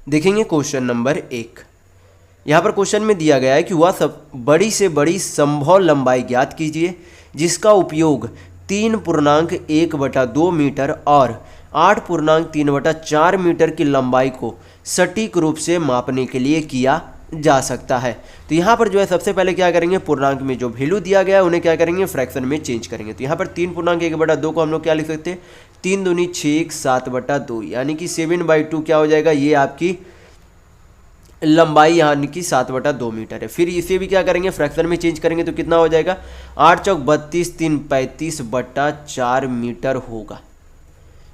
देखेंगे question number 1। यहाँ पर क्वेश्चन में दिया गया है कि वह सब बड़ी से बड़ी संभव लंबाई ज्ञात कीजिए जिसका उपयोग 3.1/2 मीटर और 8.3/4 मीटर की लंबाई को सटीक रूप से मापने के लिए किया जा सकता है। तो यहाँ पर जो है सबसे पहले क्या करेंगे, पूर्णांक में जो वैल्यू दिया गया है उन्हें क्या करेंगे, फ्रैक्शन में चेंज करेंगे। तो यहाँ पर 3.1/2 को हम लोग क्या लिख सकते हैं, 3 दूनी 6 7/2, यानी कि 7/2 क्या हो जाएगा, ये आपकी लंबाई यानी कि 7/2 मीटर है। फिर इसे भी क्या करेंगे, फ्रैक्शन में चेंज करेंगे तो कितना हो जाएगा, 8 चौक 32 3 35/4 मीटर होगा।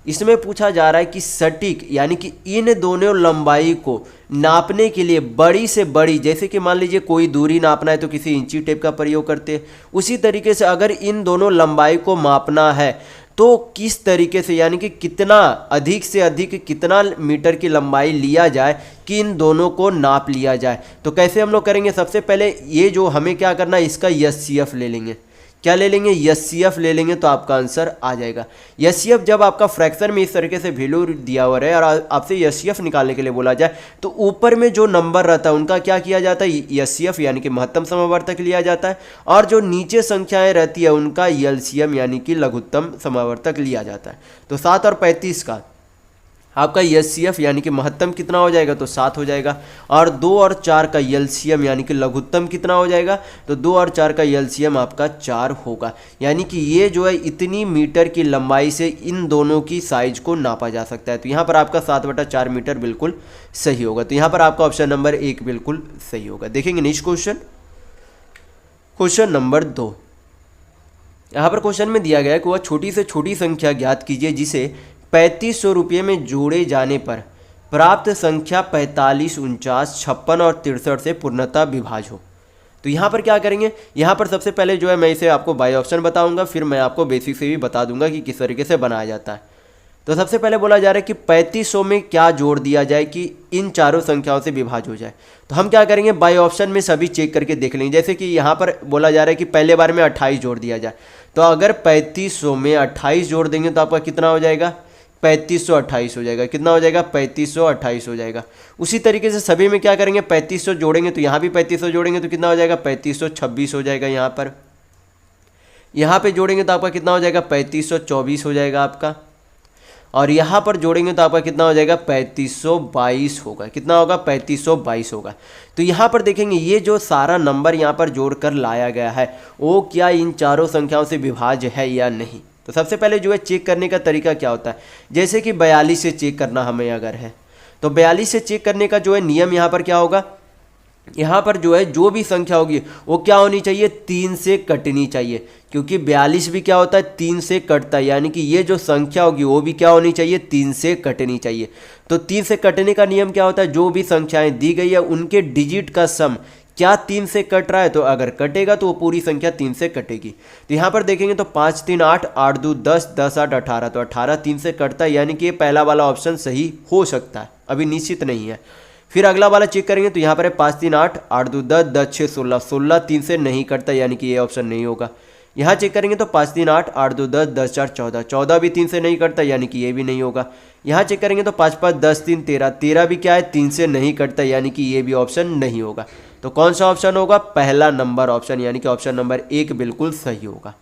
इसमें पूछा जा रहा है कि सटीक यानी कि इन दोनों लंबाई को नापने के लिए बड़ी से बड़ी, जैसे कि मान लीजिए कोई दूरी नापना है तो किसी इंची टेप का प्रयोग करते हैं, उसी तरीके से अगर इन दोनों लंबाई को मापना है तो किस तरीके से, यानी कि कितना अधिक से अधिक कितना मीटर की लंबाई लिया जाए कि इन दोनों को नाप लिया जाए। तो कैसे हम लोग करेंगे, सबसे पहले ये जो हमें क्या करना है, इसका एचसीएफ ले लेंगे। क्या ले लेंगे, एचसीएफ ले लेंगे तो आपका आंसर आ जाएगा। एचसीएफ जब आपका फ्रैक्शन में इस तरीके से वैल्यू दिया हुआ है और आपसे एचसीएफ निकालने के लिए बोला जाए तो ऊपर में जो नंबर रहता है उनका क्या किया जाता है, एचसीएफ यानी कि महत्तम समावर्तक लिया जाता है, और जो नीचे संख्याएं रहती है उनका एलसीएम यानी कि लघुत्तम समावर्तक लिया जाता है। तो 7 और 35 का आपका एचसीएफ यानी कि महत्तम कितना हो जाएगा, तो 7 हो जाएगा, और 2 और 4 का एलसीएम यानी कि लघुत्तम कितना हो जाएगा, तो 2 और 4 का एलसीएम आपका 4 होगा। यानी कि ये जो है इतनी मीटर की लंबाई से इन दोनों की साइज को नापा जा सकता है। तो यहाँ पर आपका 7/4 मीटर बिल्कुल सही होगा। तो यहाँ पर आपका ऑप्शन नंबर 1 बिल्कुल सही होगा। देखेंगे नेक्स्ट क्वेश्चन, क्वेश्चन नंबर 2। यहाँ पर क्वेश्चन में दिया गया है कि वह छोटी से छोटी संख्या ज्ञात कीजिए जिसे 3500 रुपये में जोड़े जाने पर प्राप्त संख्या 45, 49, 56 और 63 से पूर्णतः विभाज्य हो। तो यहाँ पर क्या करेंगे, यहाँ पर सबसे पहले जो है मैं इसे आपको बाय ऑप्शन बताऊंगा, फिर मैं आपको बेसिक से भी बता दूंगा कि किस तरीके से बनाया जाता है। तो सबसे पहले बोला जा रहा है कि 3500 में क्या जोड़ दिया जाए कि इन चारों संख्याओं से विभाज्य हो जाए। तो हम क्या करेंगे, बाय ऑप्शन में सभी चेक करके देख लेंगे। जैसे कि यहाँ पर बोला जा रहा है कि पहले बार में 28 जोड़ दिया जाए, तो अगर 3500 में 28 जोड़ देंगे तो आपका कितना हो जाएगा, 3528 हो जाएगा। कितना हो जाएगा, 3528 हो जाएगा। उसी तरीके से सभी में क्या करेंगे, 3500 जोड़ेंगे तो यहाँ भी 3500 जोड़ेंगे तो कितना हो जाएगा, 3526 हो जाएगा। यहाँ पे जोड़ेंगे तो आपका कितना हो जाएगा, 3524 हो जाएगा आपका, और यहाँ पर जोड़ेंगे तो आपका कितना हो जाएगा, 3522 होगा। कितना होगा, 3522 होगा। तो यहाँ पर देखेंगे ये जो सारा नंबर यहाँ पर जोड़कर लाया गया है वो क्या इन चारों संख्याओं से विभाज्य है या नहीं। तो सबसे पहले जो है चेक करने का तरीका क्या होता है, जैसे कि 42 से चेक करना हमें अगर है तो 42 से चेक करने का जो है नियम यहाँ पर क्या होगा, यहाँ पर जो है जो भी संख्या होगी वो क्या होनी चाहिए, 3 से कटनी चाहिए, क्योंकि 42 भी क्या होता है, 3 से कटता है। यानी कि ये जो संख्या होगी वो भी क्या होनी चाहिए, 3 से कटनी चाहिए। तो 3 से कटने का नियम क्या होता है, जो भी संख्याएं दी गई है उनके डिजिट का सम क्या 3 से कट रहा है, तो अगर कटेगा तो वो पूरी संख्या 3 से कटेगी। तो यहाँ पर देखेंगे तो 5 3 8, 8 2 10, 10 8 18, तो 18 3 से कटता है, यानी कि ये पहला वाला ऑप्शन सही हो सकता है, अभी निश्चित नहीं है। फिर अगला वाला चेक करेंगे तो यहाँ पर है 5 3 8, 8 2 10, 10 6 16, 16 3 से नहीं कटता, यानी कि ये ऑप्शन नहीं होगा। यहाँ चेक करेंगे तो 5 3 8, 8 2 10, 10 4 14, 14 भी 3 से नहीं कटता, यानी कि ये भी नहीं होगा। यहाँ चेक करेंगे तो 5 5 10 3 13, 13 भी क्या है, 3 से नहीं कटता, यानी कि ये भी ऑप्शन नहीं होगा। तो कौन सा ऑप्शन होगा, पहला नंबर ऑप्शन, यानी कि ऑप्शन नंबर 1 बिल्कुल सही होगा।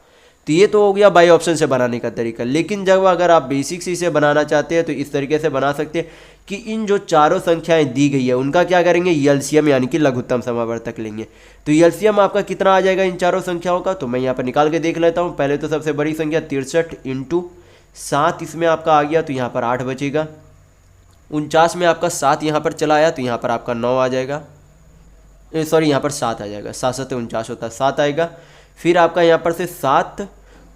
तो ये तो हो गया बाई ऑप्शन से बनाने का तरीका। लेकिन जब अगर आप बेसिक से इसे बनाना चाहते हैं तो इस तरीके से बना सकते हैं कि इन जो चारों संख्याएं दी गई है उनका क्या करेंगे, एलसीएम यानी कि लघुत्तम समावर्तक लेंगे। तो एलसीएम आपका कितना आ जाएगा इन चारों संख्याओं का, तो मैं यहाँ पर निकाल के देख लेता हूँ। पहले तो सबसे बड़ी संख्या 63 × 7 इसमें आपका आ गया, तो यहाँ पर 8 बचेगा। 49 में आपका 7 यहाँ पर चला आया, तो यहाँ पर आपका 9 आ जाएगा, सॉरी यहाँ पर 7 आ जाएगा, 7 7 49 होता है, 7 आएगा। फिर आपका यहाँ पर से 7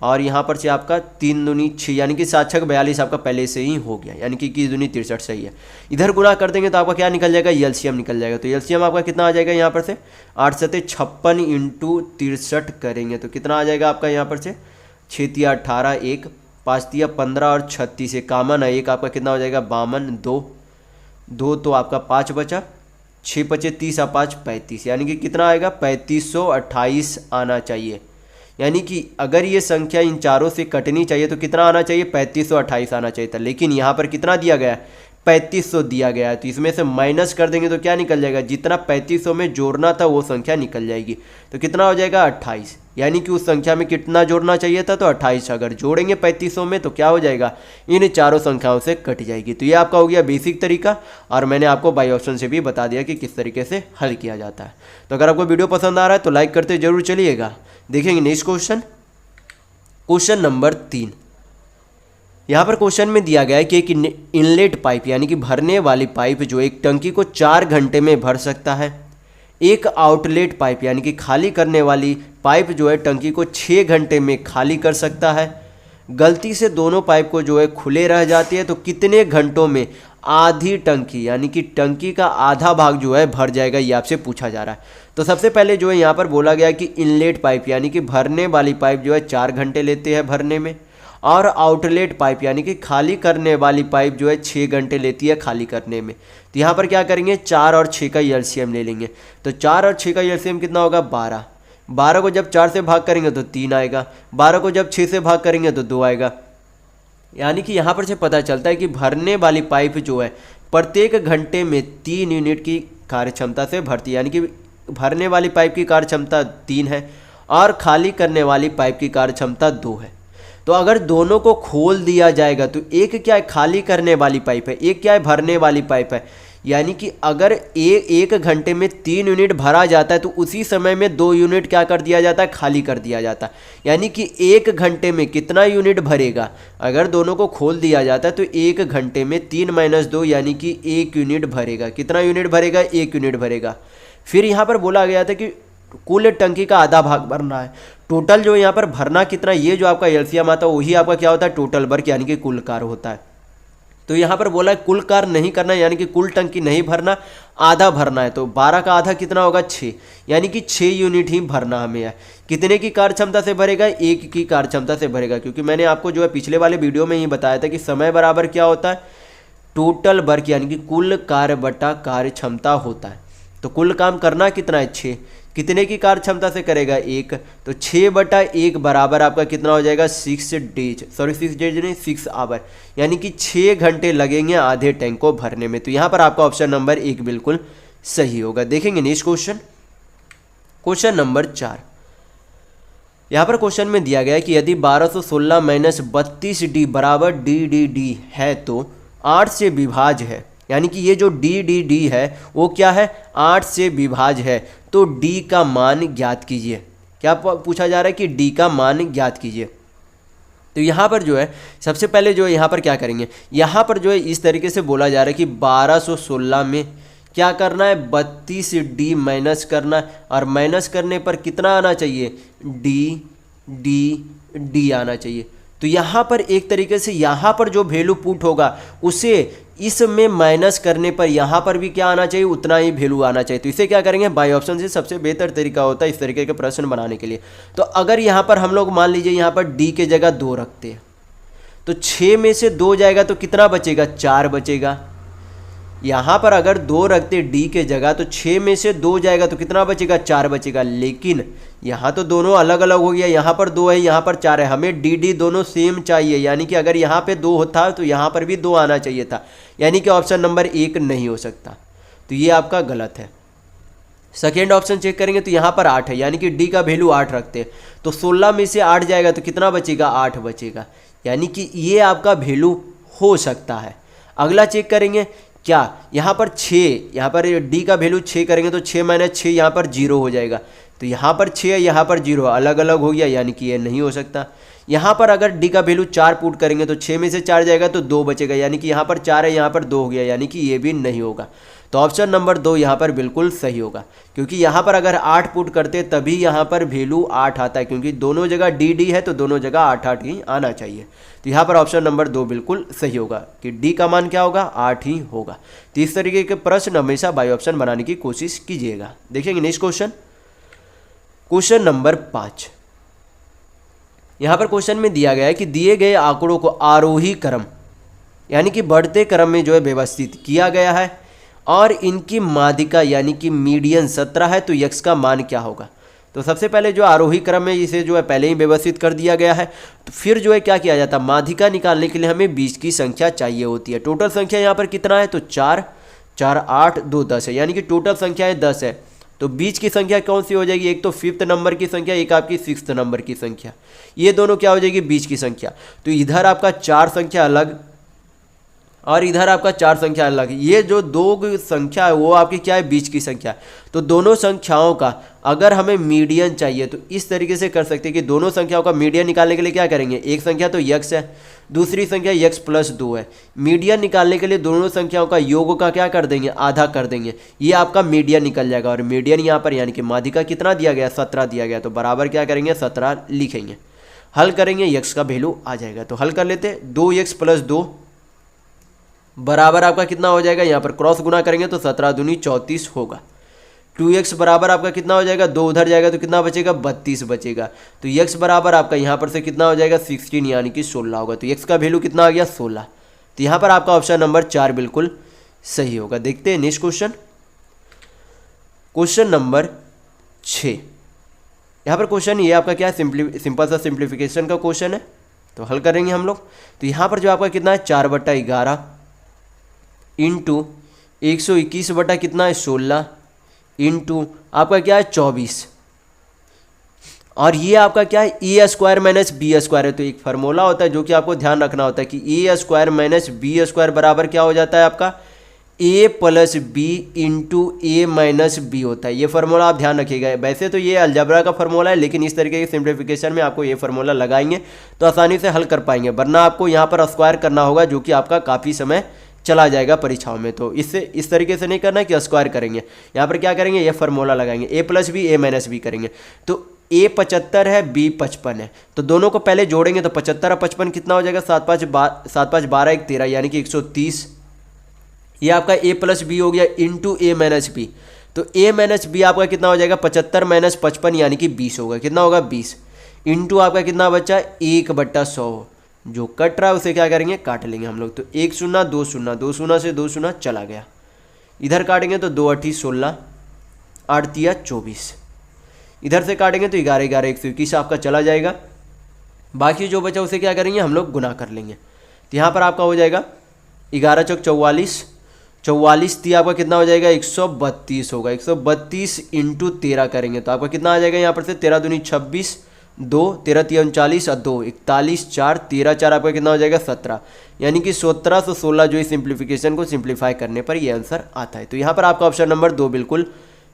और यहाँ पर से आपका 3 दूनी 6, यानी कि 7 6 42 आपका पहले से ही हो गया, यानी कि 21 दूनी 63 सही है। इधर गुणा कर देंगे तो आपका क्या निकल जाएगा, एलसीएम निकल जाएगा। तो एलसीएम आपका कितना आ जाएगा, यहाँ पर से 8 7 56 × 63 करेंगे तो कितना आ जाएगा आपका, यहाँ पर से 6 3 18, 1 5 3 15 और 36 एक कामन है, एक आपका कितना हो जाएगा 52, 2 तो आपका 5 बचा, 6 बचे 30 और 5 35, यानी कि कितना आएगा 3528 आना चाहिए। यानी कि अगर ये संख्या इन चारों से कटनी चाहिए तो कितना आना चाहिए, 3528 आना चाहिए था। लेकिन यहाँ पर कितना दिया गया है, 3500 दिया गया है, तो इसमें से माइनस कर देंगे तो क्या निकल जाएगा, जितना 3500 में जोड़ना था वो संख्या निकल जाएगी। तो कितना हो जाएगा 28, यानी कि उस संख्या में कितना जोड़ना चाहिए था, तो 28। अगर जोड़ेंगे 3500 में तो क्या हो जाएगा, इन चारों संख्याओं से कट जाएगी। तो ये आपका हो गया बेसिक तरीका, और मैंने आपको बाई ऑप्शन से भी बता दिया कि किस तरीके से हल किया जाता है। तो अगर आपको वीडियो पसंद आ रहा है तो लाइक करते जरूर चलिएगा। देखेंगे नेक्स्ट क्वेश्चन, क्वेश्चन नंबर 3। यहाँ पर क्वेश्चन में दिया गया है कि एक इनलेट पाइप यानी कि भरने वाली पाइप जो एक टंकी को 4 घंटे में भर सकता है, एक आउटलेट पाइप यानी कि खाली करने वाली पाइप जो है टंकी को 6 घंटे में खाली कर सकता है। गलती से दोनों पाइप को जो है खुले रह जाती है तो कितने घंटों में आधी टंकी यानी कि टंकी का आधा भाग जो है भर जाएगा, ये आपसे पूछा जा रहा है। तो सबसे पहले जो है यहाँ पर बोला गया कि इनलेट पाइप यानी कि भरने वाली पाइप जो है 4 घंटे लेते हैं भरने में, और आउटलेट पाइप यानी कि खाली करने वाली पाइप जो है 6 घंटे लेती है खाली करने में। तो यहाँ पर क्या करेंगे, 4 और 6 का एलसीएम ले लेंगे। तो 4 और 6 का एलसीएम कितना होगा, 12। 12 को जब 4 से भाग करेंगे तो 3 आएगा, 12 को जब 6 से भाग करेंगे तो 2 आएगा। यानी कि यहाँ पर से पता चलता है कि भरने वाली पाइप जो है प्रत्येक घंटे में 3 यूनिट की कार्य क्षमता से भरती है, यानी कि भरने वाली पाइप की कार्य क्षमता 3 है और खाली करने वाली पाइप की कार्य क्षमता 2 है। तो अगर दोनों को खोल दिया जाएगा तो एक क्या है, खाली करने वाली पाइप है, एक क्या है, भरने वाली पाइप है। यानी कि अगर एक घंटे में 3 यूनिट भरा जाता है तो उसी समय में 2 यूनिट क्या कर दिया जाता है, खाली कर दिया जाता है। यानी कि 1 घंटे में कितना यूनिट भरेगा, अगर दोनों को खोल दिया जाता है तो 1 घंटे में 3 - 2 यानी कि 1 यूनिट भरेगा। कितना यूनिट भरेगा, 1 यूनिट भरेगा। फिर यहाँ पर बोला गया था कि कुल टंकी का आधा भाग भरना है। टोटल जो यहाँ पर भरना कितना, ये जो आपका एलसीएम आता है वही आपका क्या होता है, टोटल वर्क यानी कि कुल कार्य होता है। तो यहाँ पर बोला है कुल कार्य नहीं करना, यानी कि कुल टंकी नहीं भरना, आधा भरना है। तो 12 का आधा कितना होगा, 6, यानी कि 6 यूनिट ही भरना हमें है। कितने की कार्य क्षमता से भरेगा, 1 की कार्य क्षमता से भरेगा, क्योंकि मैंने आपको जो है पिछले वाले वीडियो में ही बताया था कि समय बराबर क्या होता है, टोटल वर्क यानी कि कुल कार्य बटा कार्य क्षमता होता है। तो कुल काम करना कितना है, 6। कितने की कार्य क्षमता से करेगा, 1। तो 6/1 बराबर आपका कितना हो जाएगा, 6 डेज नहीं 6 आवर, यानी कि 6 घंटे लगेंगे आधे टैंक को भरने में। तो यहाँ पर आपका ऑप्शन नंबर 1 बिल्कुल सही होगा। देखेंगे नेक्स्ट क्वेश्चन, क्वेश्चन नंबर 4। यहाँ पर क्वेश्चन में दिया गया है कि यदि 1216 - 32D बराबर DDD है तो 8 से विभाज्य है, यानी कि ये जो DDD है वो क्या है, 8 से विभाज्य है। तो D का मान ज्ञात कीजिए। क्या पूछा जा रहा है कि D का मान ज्ञात कीजिए। तो यहाँ पर जो है सबसे पहले जो है यहाँ पर क्या करेंगे, यहाँ पर जो है इस तरीके से बोला जा रहा है कि 1216 में क्या करना है, 32D माइनस करना है, और माइनस करने पर कितना आना चाहिए, D आना चाहिए। तो यहाँ पर एक तरीके से यहाँ पर जो वैल्यू पुट होगा उसे इसमें माइनस करने पर यहाँ पर भी क्या आना चाहिए, उतना ही वैल्यू आना चाहिए। तो इसे क्या करेंगे, बाई ऑप्शन से सबसे बेहतर तरीका होता है इस तरीके के प्रश्न बनाने के लिए। तो अगर यहाँ पर हम लोग मान लीजिए यहाँ पर D के जगह 2 रखते हैं, तो 6 में से 2 जाएगा तो कितना बचेगा, 4 बचेगा। यहाँ पर अगर 2 रखते D के जगह तो 6 में से 2 जाएगा तो कितना बचेगा, 4 बचेगा। लेकिन यहाँ तो दोनों अलग अलग हो गया, यहाँ पर 2 है, यहाँ पर 4 है, हमें DD दोनों सेम चाहिए। यानी कि अगर यहाँ पे 2 होता तो यहाँ पर भी 2 आना चाहिए था, यानी कि ऑप्शन नंबर 1 नहीं हो सकता। तो ये आपका गलत है। सेकेंड ऑप्शन चेक करेंगे तो यहाँ पर 8 है, यानी कि D का वैल्यू 8 रखते हैं, तो 16 में से 8 जाएगा तो कितना बचेगा, 8 बचेगा। यानी कि ये आपका वैल्यू हो सकता है। अगला चेक करेंगे क्या, यहाँ पर 6, यहाँ पर D का वैल्यू 6 करेंगे तो 6 - 6 यहाँ पर 0 हो जाएगा। तो यहाँ पर 6 है, यहाँ पर 0 अलग अलग हो गया, यानी कि ये नहीं हो सकता। यहाँ पर अगर D का वैल्यू 4 पुट करेंगे तो 6 में से 4 जाएगा तो 2 बचेगा, यानी कि यहाँ पर 4 है, यहाँ पर 2 हो गया, यानी कि ये भी नहीं होगा। तो ऑप्शन नंबर 2 यहाँ पर बिल्कुल सही होगा, क्योंकि यहाँ पर अगर 8 पुट करते तभी यहाँ पर वैल्यू 8 आता है, क्योंकि दोनों जगह DD है तो दोनों जगह 8 ही आना चाहिए। तो यहाँ पर ऑप्शन नंबर 2 बिल्कुल सही होगा कि D का मान क्या होगा, 8 ही होगा। तो इस तरीके के प्रश्न हमेशा बाई ऑप्शन बनाने की कोशिश कीजिएगा। देखेंगे नेक्स्ट क्वेश्चन, क्वेश्चन नंबर 5। यहाँ पर क्वेश्चन में दिया गया है कि दिए गए आंकड़ों को आरोही क्रम यानी कि बढ़ते क्रम में जो है व्यवस्थित किया गया है, और इनकी माध्यिका यानी कि मीडियन 17 है, तो यक्स का मान क्या होगा। तो सबसे पहले जो आरोही क्रम है इसे जो है पहले ही व्यवस्थित कर दिया गया है। तो फिर जो है क्या किया जाता है, माध्यिका निकालने के लिए हमें बीज की संख्या चाहिए होती है। टोटल संख्या यहाँ पर कितना है, तो 4, 4, 8, 2, 10 है, यानी कि टोटल संख्या है 10 है। तो बीज की संख्या कौन सी हो जाएगी, एक तो 5th नंबर की संख्या, एक आपकी 6th नंबर की संख्या, ये दोनों क्या हो जाएगी, बीज की संख्या। तो इधर आपका 4 संख्या अलग और इधर आपका 4 संख्या अलग, ये जो दो संख्या है वो आपकी क्या है, बीच की संख्या। तो दोनों संख्याओं का अगर हमें मीडियन चाहिए तो इस तरीके से कर सकते हैं कि दोनों संख्याओं का मीडियन निकालने के लिए क्या करेंगे, एक संख्या तो यक्स है, दूसरी संख्या यक्स प्लस 2 है। मीडियन निकालने के लिए दोनों संख्याओं का योग का क्या कर देंगे, आधा कर देंगे, ये आपका मीडियन निकल जाएगा। और मीडियन यहाँ पर यानी कि माध्यिका कितना दिया गया, 17 दिया गया, तो बराबर क्या करेंगे, 17 लिखेंगे। हल करेंगे, यक्स का वैल्यू आ जाएगा। तो हल कर लेते, 2x प्लस 2 बराबर आपका कितना हो जाएगा, यहाँ पर क्रॉस गुना करेंगे तो 17 दूनी 34 होगा। 2x बराबर आपका कितना हो जाएगा, 2 उधर जाएगा तो कितना बचेगा, 32 बचेगा। तो x बराबर आपका यहाँ पर से कितना हो जाएगा, 16 यानी कि 16 होगा। तो x का वैल्यू कितना आ गया, 16। तो यहाँ पर आपका ऑप्शन नंबर 4 बिल्कुल सही होगा। देखते हैं नेक्स्ट क्वेश्चन, क्वेश्चन नंबर 6। यहाँ पर क्वेश्चन ये आपका क्या है, सिंपल सा सिंप्लीफिकेशन का क्वेश्चन है, तो हल करेंगे हम लोग। तो यहाँ पर जो आपका कितना है, 4/11 इंटू 121 बटा कितना है, 16 इंटू आपका क्या है, 24, और ये आपका क्या है, ए स्क्वायर माइनस बी स्क्वायर है। तो एक फार्मूला होता है जो कि आपको ध्यान रखना होता है कि ए स्क्वायर माइनस बी स्क्वायर बराबर क्या हो जाता है आपका, ए प्लस बी इंटू ए माइनस बी होता है। ये फार्मूला आप ध्यान रखिएगा। वैसे तो ये अलजबरा का फार्मूला है, लेकिन इस तरीके के सिंप्लीफिकेशन में आपको ये फार्मूला लगाएंगे तो आसानी से हल कर पाएंगे, वरना आपको यहाँ पर स्क्वायर करना होगा जो कि आपका काफ़ी समय चला जाएगा परीक्षाओं में। तो इससे इस तरीके से नहीं करना है कि स्क्वायर करेंगे, यहाँ पर क्या करेंगे, ये फार्मूला लगाएंगे, ए प्लस बी ए माइनस बी करेंगे। तो ए 75 है, बी 55 है, तो दोनों को पहले जोड़ेंगे तो 75 और 55 कितना हो जाएगा, 7 5 12 1 13 यानी कि 130। ये आपका ए प्लस बी हो गया इंटू ए माइनस बी। तो ए माइनस बी आपका कितना हो जाएगा, 75 माइनस 55 यानी कि 20 होगा। कितना होगा, 20 इंटू आपका कितना बचा, 1/100। जो कट रहा है उसे क्या करेंगे, काट लेंगे हम लोग। तो 1 0 2 0, 2 0 से 2 0 चला गया, इधर काटेंगे तो 2 8 16, 8 3 24, इधर से काटेंगे तो 11 11 121 आपका चला जाएगा। बाकी जो बचा उसे क्या करेंगे, हम लोग गुना कर लेंगे। तो यहाँ पर आपका हो जाएगा 11 चौक 44, 44 थी आपका कितना हो जाएगा, 132 होगा। 132 इंटू 13 करेंगे तो आपका कितना आ जाएगा, यहाँ पर से 13 दूनी 26, 2 13 3 39 और 2 41, 4 13 4 आपका कितना हो जाएगा, 17, यानी कि 1716 जो इस सिंप्लीफिकेशन को सिंप्लीफाई करने पर ये आंसर आता है। तो यहाँ पर आपका ऑप्शन नंबर 2 बिल्कुल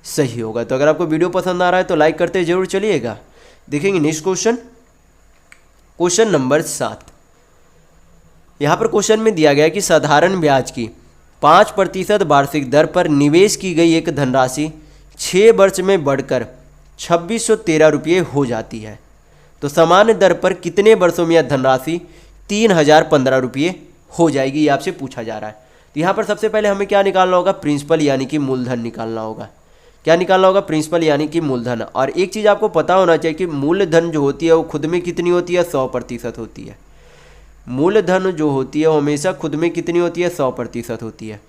सही होगा। तो अगर आपको वीडियो पसंद आ रहा है तो लाइक करते जरूर चलिएगा। देखेंगे नेक्स्ट क्वेश्चन, क्वेश्चन नंबर 7। यहाँ पर क्वेश्चन में दिया गया कि साधारण ब्याज की 5% वार्षिक दर पर निवेश की गई एक धनराशि 6 वर्ष में बढ़कर 2613 रुपये हो जाती है, तो सामान्य दर पर कितने वर्षों में यह धनराशि 3015 रुपये हो जाएगी, ये आपसे पूछा जा रहा है। तो यहाँ पर सबसे पहले हमें क्या निकालना होगा, प्रिंसिपल यानी कि मूलधन निकालना होगा। क्या निकालना होगा, प्रिंसिपल यानी कि मूलधन। और एक चीज़ आपको पता होना चाहिए कि मूलधन जो होती है वो खुद में कितनी होती है, 100% होती है। मूलधन जो होती है वो हमेशा खुद में कितनी होती है, 100% होती है।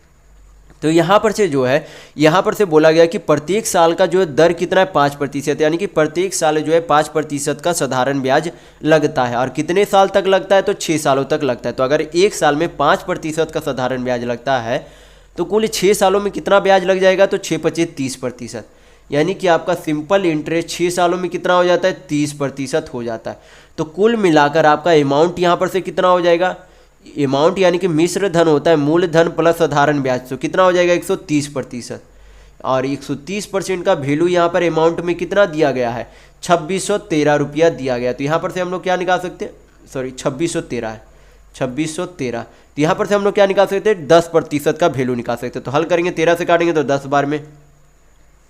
तो यहाँ पर से जो है, यहाँ पर से बोला गया कि प्रत्येक साल का जो है दर कितना है, 5%, यानी कि प्रत्येक साल जो है 5% का साधारण ब्याज लगता है। और कितने साल तक लगता है, तो 6 सालों तक लगता है। तो अगर एक साल में 5% का साधारण ब्याज लगता है तो कुल 6 सालों में कितना ब्याज लग जाएगा, तो 6 5 30%, यानी कि आपका सिंपल इंटरेस्ट 6 सालों में कितना हो जाता है, 30% हो जाता है। तो कुल मिलाकर आपका अमाउंट यहाँ पर से कितना हो जाएगा, अमाउंट यानी कि मिश्र धन होता है मूलधन प्लस साधारण ब्याज, तो कितना हो जाएगा 130%। और 130% का वैल्यू यहाँ पर अमाउंट में कितना दिया गया है, 2613 रुपया दिया गया। तो यहाँ पर से हम लोग क्या निकाल सकते हैं, सॉरी 2613 है, 2613। तो यहाँ पर से हम लोग क्या निकाल सकते हैं, 10% का वैल्यू निकाल सकते हैं। तो हल करेंगे, 13 से काटेंगे तो 10 बार में,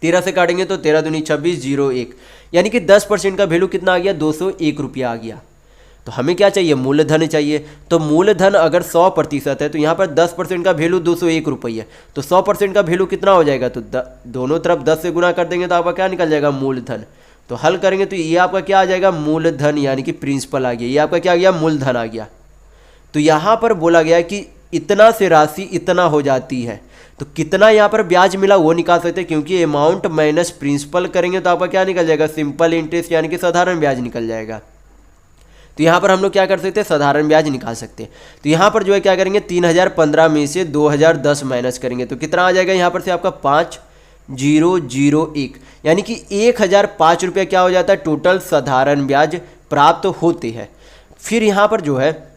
13 से काटेंगे तो 13 दूनी 26 01, यानी कि 10% का वैल्यू कितना आ गया, 201 रुपया आ गया। तो हमें क्या चाहिए, मूलधन चाहिए। तो मूलधन अगर 100% है तो यहाँ पर 10% का वैल्यू 201 रुपये, तो 100% का वैल्यू कितना हो जाएगा, तो दोनों तरफ 10 से गुना कर देंगे तो आपका क्या निकल जाएगा, मूलधन। तो हल करेंगे तो ये आपका क्या आ जाएगा, मूलधन यानी कि प्रिंसिपल आ गया, ये आपका क्या आ गया, मूलधन आ गया। तो यहाँ पर बोला गया कि इतना से राशि इतना हो जाती है, तो कितना यहाँ पर ब्याज मिला वो निकाल सकते हैं, क्योंकि अमाउंट माइनस प्रिंसिपल करेंगे तो आपका क्या निकल जाएगा, सिंपल इंटरेस्ट यानी कि साधारण ब्याज निकल जाएगा। तो यहाँ पर हम लोग क्या कर सकते हैं, साधारण ब्याज निकाल सकते हैं। तो यहाँ पर जो है क्या करेंगे, 3015 में से 2010 माइनस करेंगे तो कितना आ जाएगा, यहाँ पर से आपका 5001, यानी कि 1005 रुपया क्या हो जाता है, टोटल साधारण ब्याज प्राप्त होते हैं। फिर यहाँ पर जो है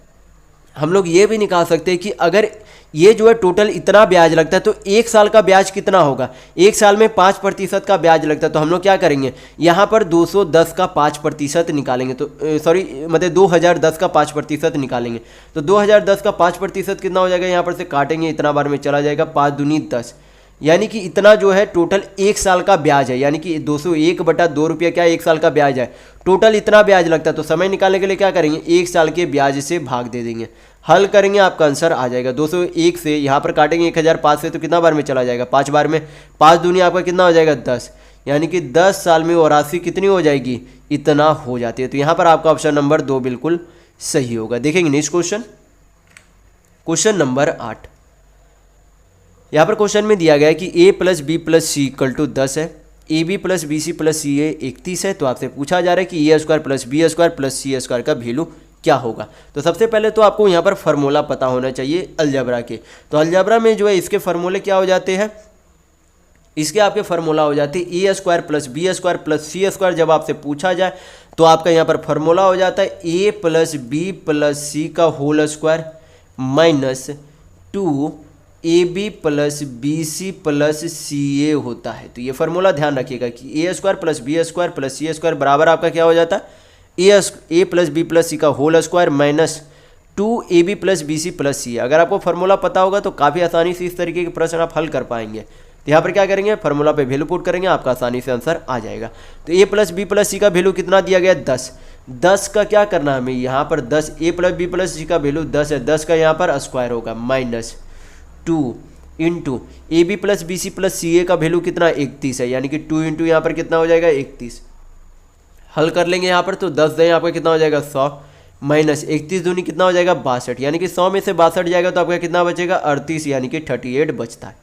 हम लोग ये भी निकाल सकते हैं कि अगर ये जो है टोटल इतना ब्याज लगता है तो एक साल का ब्याज कितना होगा, एक साल में 5% का ब्याज लगता है। तो हम लोग क्या करेंगे, यहाँ पर 210 का 5% निकालेंगे, तो सॉरी मतलब 2010 का 5% निकालेंगे। तो 2010 का 5% कितना हो जाएगा, यहाँ पर से काटेंगे, इतना बार में चला जाएगा, 5 दूनी 10, यानी कि इतना जो है टोटल एक साल का ब्याज है, यानी कि 201/2 रुपया क्या एक साल का ब्याज है, टोटल इतना ब्याज लगता है। तो समय निकालने के लिए क्या करेंगे, एक साल के ब्याज से भाग दे देंगे, हल करेंगे, आपका आंसर आ जाएगा। 201 से यहाँ पर काटेंगे 1005 से तो कितना बार में चला जाएगा, 5 बार में, 5 दूनी आपका कितना हो जाएगा 10, यानी कि 10 साल में वो राशि कितनी हो जाएगी, इतना हो जाती है। तो यहाँ पर आपका ऑप्शन नंबर 2 बिल्कुल सही होगा। देखेंगे नेक्स्ट क्वेश्चन, क्वेश्चन नंबर 8। यहाँ पर क्वेश्चन में दिया गया है कि a + b + c = 10 है, ab + bc + ca 31 है। तो आपसे पूछा जा रहा है कि a² + b² + c² का वैल्यू क्या होगा। तो सबसे पहले तो आपको यहाँ पर फार्मूला पता होना चाहिए अलजेब्रा के। तो अलजेब्रा में जो है इसके फार्मूले क्या हो जाते हैं, इसके आपके फार्मूला हो जाते हैं a² + b² + c²। जब आपसे पूछा जाए तो आपका यहाँ पर फार्मूला हो जाता है a + b + c का whole square minus 2ab + bc + ca होता है। तो ये फार्मूला ध्यान रखिएगा कि a² + b² + c² बराबर आपका क्या हो जाता है, a + b + c का whole square minus 2ab + bc + c। अगर आपको फार्मूला पता होगा तो काफ़ी आसानी से इस तरीके के प्रश्न आप हल कर पाएंगे। तो यहाँ पर क्या करेंगे, फार्मूला पे वैल्यू पुट करेंगे, आपका आसानी से आंसर आ जाएगा। तो a + b + c का वैल्यू कितना दिया गया, 10। 10 का क्या करना है हमें, यहाँ पर 10 a + b + c का वैल्यू 10 है, 10 का यहाँ पर स्क्वायर होगा minus 2 into ab + bc + ca का वैल्यू कितना 31 है, यानी कि 2 इंटू यहाँ पर कितना हो जाएगा 31। हल कर लेंगे यहाँ पर तो 10 दें आपका कितना हो जाएगा 100 माइनस 31 दूनी कितना हो जाएगा 62, यानी कि 100 में से 62 जाएगा तो आपका कितना बचेगा 38, यानी कि 38 बचता है।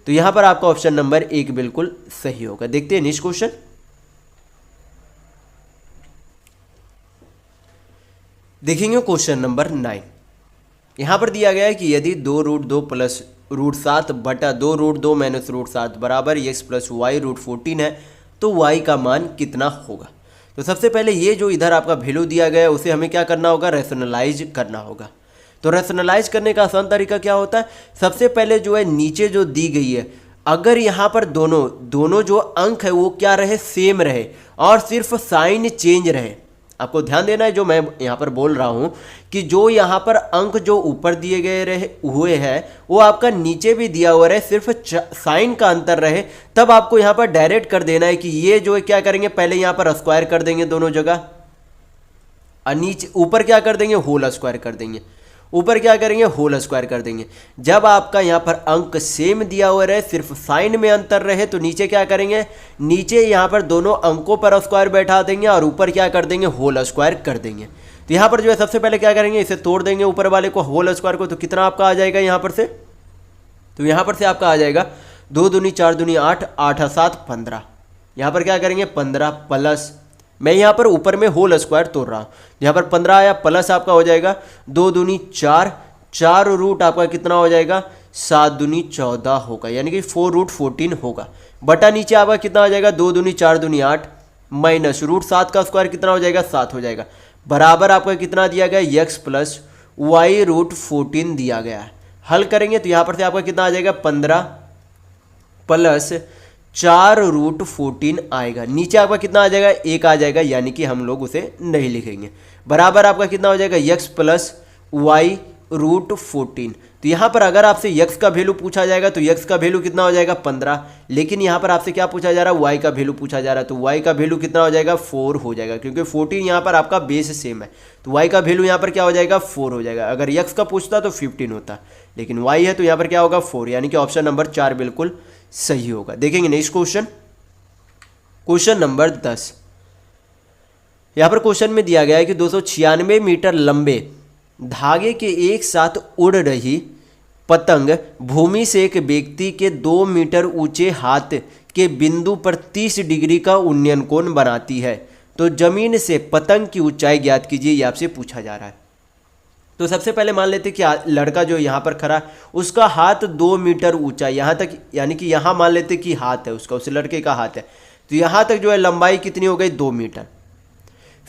तो यहाँ पर आपका ऑप्शन नंबर 1 बिल्कुल सही होगा। देखते हैं नेक्स्ट क्वेश्चन, देखेंगे क्वेश्चन नंबर 9। यहाँ पर दिया गया है कि यदि 2√2 + √7/2√2 - √7 बराबर x + y √14 है तो y का मान कितना होगा। तो सबसे पहले ये जो इधर आपका वैल्यू दिया गया है उसे हमें क्या करना होगा, रैशनलाइज करना होगा। तो रैशनलाइज करने का आसान तरीका क्या होता है, सबसे पहले जो है नीचे जो दी गई है, अगर यहाँ पर दोनों जो अंक है वो क्या रहे, सेम रहे और सिर्फ साइन चेंज रहे। आपको ध्यान देना है जो मैं यहाँ पर बोल रहा हूँ कि जो यहाँ पर अंक जो ऊपर दिए गए हुए हैं वो आपका नीचे भी दिया हुआ रहे, सिर्फ साइन का अंतर रहे, तब आपको यहाँ पर डायरेक्ट कर देना है कि ये जो है क्या करेंगे, पहले यहाँ पर स्क्वायर कर देंगे दोनों जगह और नीचे ऊपर क्या कर देंगे, होल स्क्वायर कर देंगे, ऊपर क्या करेंगे, होल स्क्वायर कर देंगे। जब आपका यहाँ पर अंक सेम दिया हुआ रहे, सिर्फ साइन में अंतर रहे, तो नीचे क्या करेंगे, नीचे यहाँ पर दोनों अंकों पर स्क्वायर बैठा देंगे और ऊपर क्या कर देंगे, होल स्क्वायर कर देंगे। तो यहाँ पर जो है सबसे पहले क्या करेंगे, इसे तोड़ देंगे ऊपर वाले को, होल स्क्वायर को। तो कितना आपका आ जाएगा यहाँ पर से, तो यहाँ पर से आपका आ जाएगा 2 दूनी 4 दूनी 8, 8 और 7 15। यहाँ पर क्या करेंगे 15 प्लस, मैं यहाँ पर ऊपर में होल स्क्वायर तोड़ रहा हूँ, यहाँ पर 15 आया प्लस आपका हो जाएगा 2 दूनी 4, 4 रूट आपका कितना हो जाएगा 7 दूनी 14 होगा, यानी कि 4√14 होगा। बटा नीचे आपका कितना हो जाएगा 2 दूनी 4 दूनी 8 माइनस √7 का स्क्वायर कितना हो जाएगा 7 हो जाएगा, बराबर आपका कितना दिया गया x + y √14 दिया गया है। हल करेंगे तो यहाँ पर से आपका कितना आ जाएगा 15 प्लस 4√14 आएगा, नीचे आपका कितना आ जाएगा 1 आ जाएगा, यानी कि हम लोग उसे नहीं लिखेंगे, बराबर आपका कितना हो जाएगा x + y √14। तो यहाँ पर अगर आपसे x का वैल्यू पूछा जाएगा तो x का वैल्यू कितना हो जाएगा 15, लेकिन यहाँ पर आपसे क्या पूछा जा रहा है, y का वैल्यू पूछा जा रहा है, तो y का वैल्यू कितना हो जाएगा 4 हो जाएगा, क्योंकि 14 यहाँ पर आपका बेस सेम है, तो y का वैल्यू यहाँ पर क्या हो जाएगा 4 हो जाएगा। अगर x का पूछता तो 15 होता, लेकिन y है तो यहाँ पर क्या होगा 4, यानी कि ऑप्शन नंबर 4 बिल्कुल सही होगा। देखेंगे नेक्स्ट क्वेश्चन, क्वेश्चन नंबर 10। यहाँ पर क्वेश्चन में दिया गया है कि 296 मीटर लंबे धागे के एक साथ उड़ रही पतंग भूमि से एक व्यक्ति के 2 मीटर ऊंचे हाथ के बिंदु पर 30 डिग्री का उन्नयन कोण बनाती है, तो जमीन से पतंग की ऊंचाई ज्ञात कीजिए, ये आपसे पूछा जा रहा है। तो सबसे पहले मान लेते कि लड़का जो यहाँ पर खड़ा उसका हाथ 2 मीटर ऊंचा, यहाँ तक, यानी कि यहाँ मान लेते कि हाथ है उसका, उस लड़के का हाथ है, तो यहाँ तक जो है लंबाई कितनी हो गई 2 मीटर।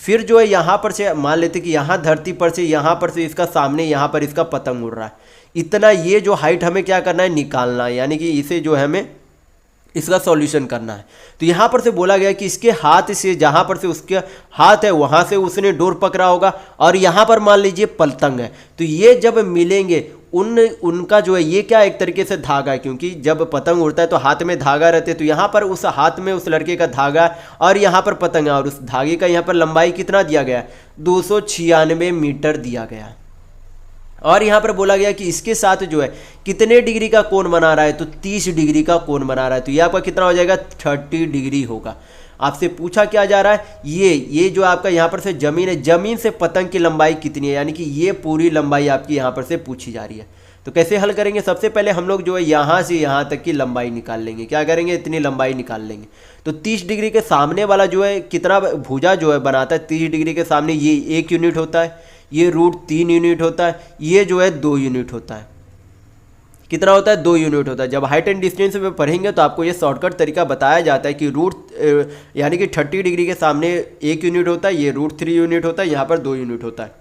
फिर जो है यहाँ पर से मान लेते कि यहाँ धरती पर से यहाँ पर से इसका सामने यहाँ पर इसका पतंग उड़ रहा है, इतना ये जो हाइट हमें क्या करना है निकालना है, यानी कि इसे जो है हमें इसका सॉल्यूशन करना है। तो यहाँ पर से बोला गया कि इसके हाथ से, जहाँ पर से उसके हाथ है वहाँ से उसने डोर पकड़ा होगा और यहाँ पर मान लीजिए पतंग है, तो ये जब मिलेंगे उनका जो है ये क्या एक तरीके से धागा है, क्योंकि जब पतंग उड़ता है तो हाथ में धागा रहते हैं, तो यहाँ पर उस हाथ में उस लड़के का धागा और यहाँ पर पतंग है और उस धागे का यहाँ पर लंबाई कितना दिया गया है 296 मीटर दिया गया है। और यहाँ पर बोला गया कि इसके साथ जो है कितने डिग्री का कोण बना रहा है, तो 30 डिग्री का कोण बना रहा है, तो ये आपका कितना हो जाएगा 30 डिग्री होगा। आपसे पूछा क्या जा रहा है, ये जो आपका यहाँ पर से जमीन है, जमीन से पतंग की लंबाई कितनी है, यानी कि ये पूरी लंबाई आपकी यहाँ पर से पूछी जा रही है। तो कैसे हल करेंगे, सबसे पहले हम लोग जो है यहाँ से यहाँ तक की लंबाई निकाल लेंगे। क्या करेंगे, इतनी लंबाई निकाल लेंगे। तो 30 डिग्री के सामने वाला जो है कितना भुजा जो है बनाता है, 30 डिग्री के सामने ये 1 यूनिट होता है, ये √3 यूनिट होता है, ये जो है 2 यूनिट होता है। कितना होता है 2 यूनिट होता है। जब हाइट एंड डिस्टेंस में पढ़ेंगे तो आपको ये शॉर्टकट तरीका बताया जाता है कि यानी कि 30 डिग्री के सामने 1 यूनिट होता है, ये √3 यूनिट होता है, यहाँ पर 2 यूनिट होता है।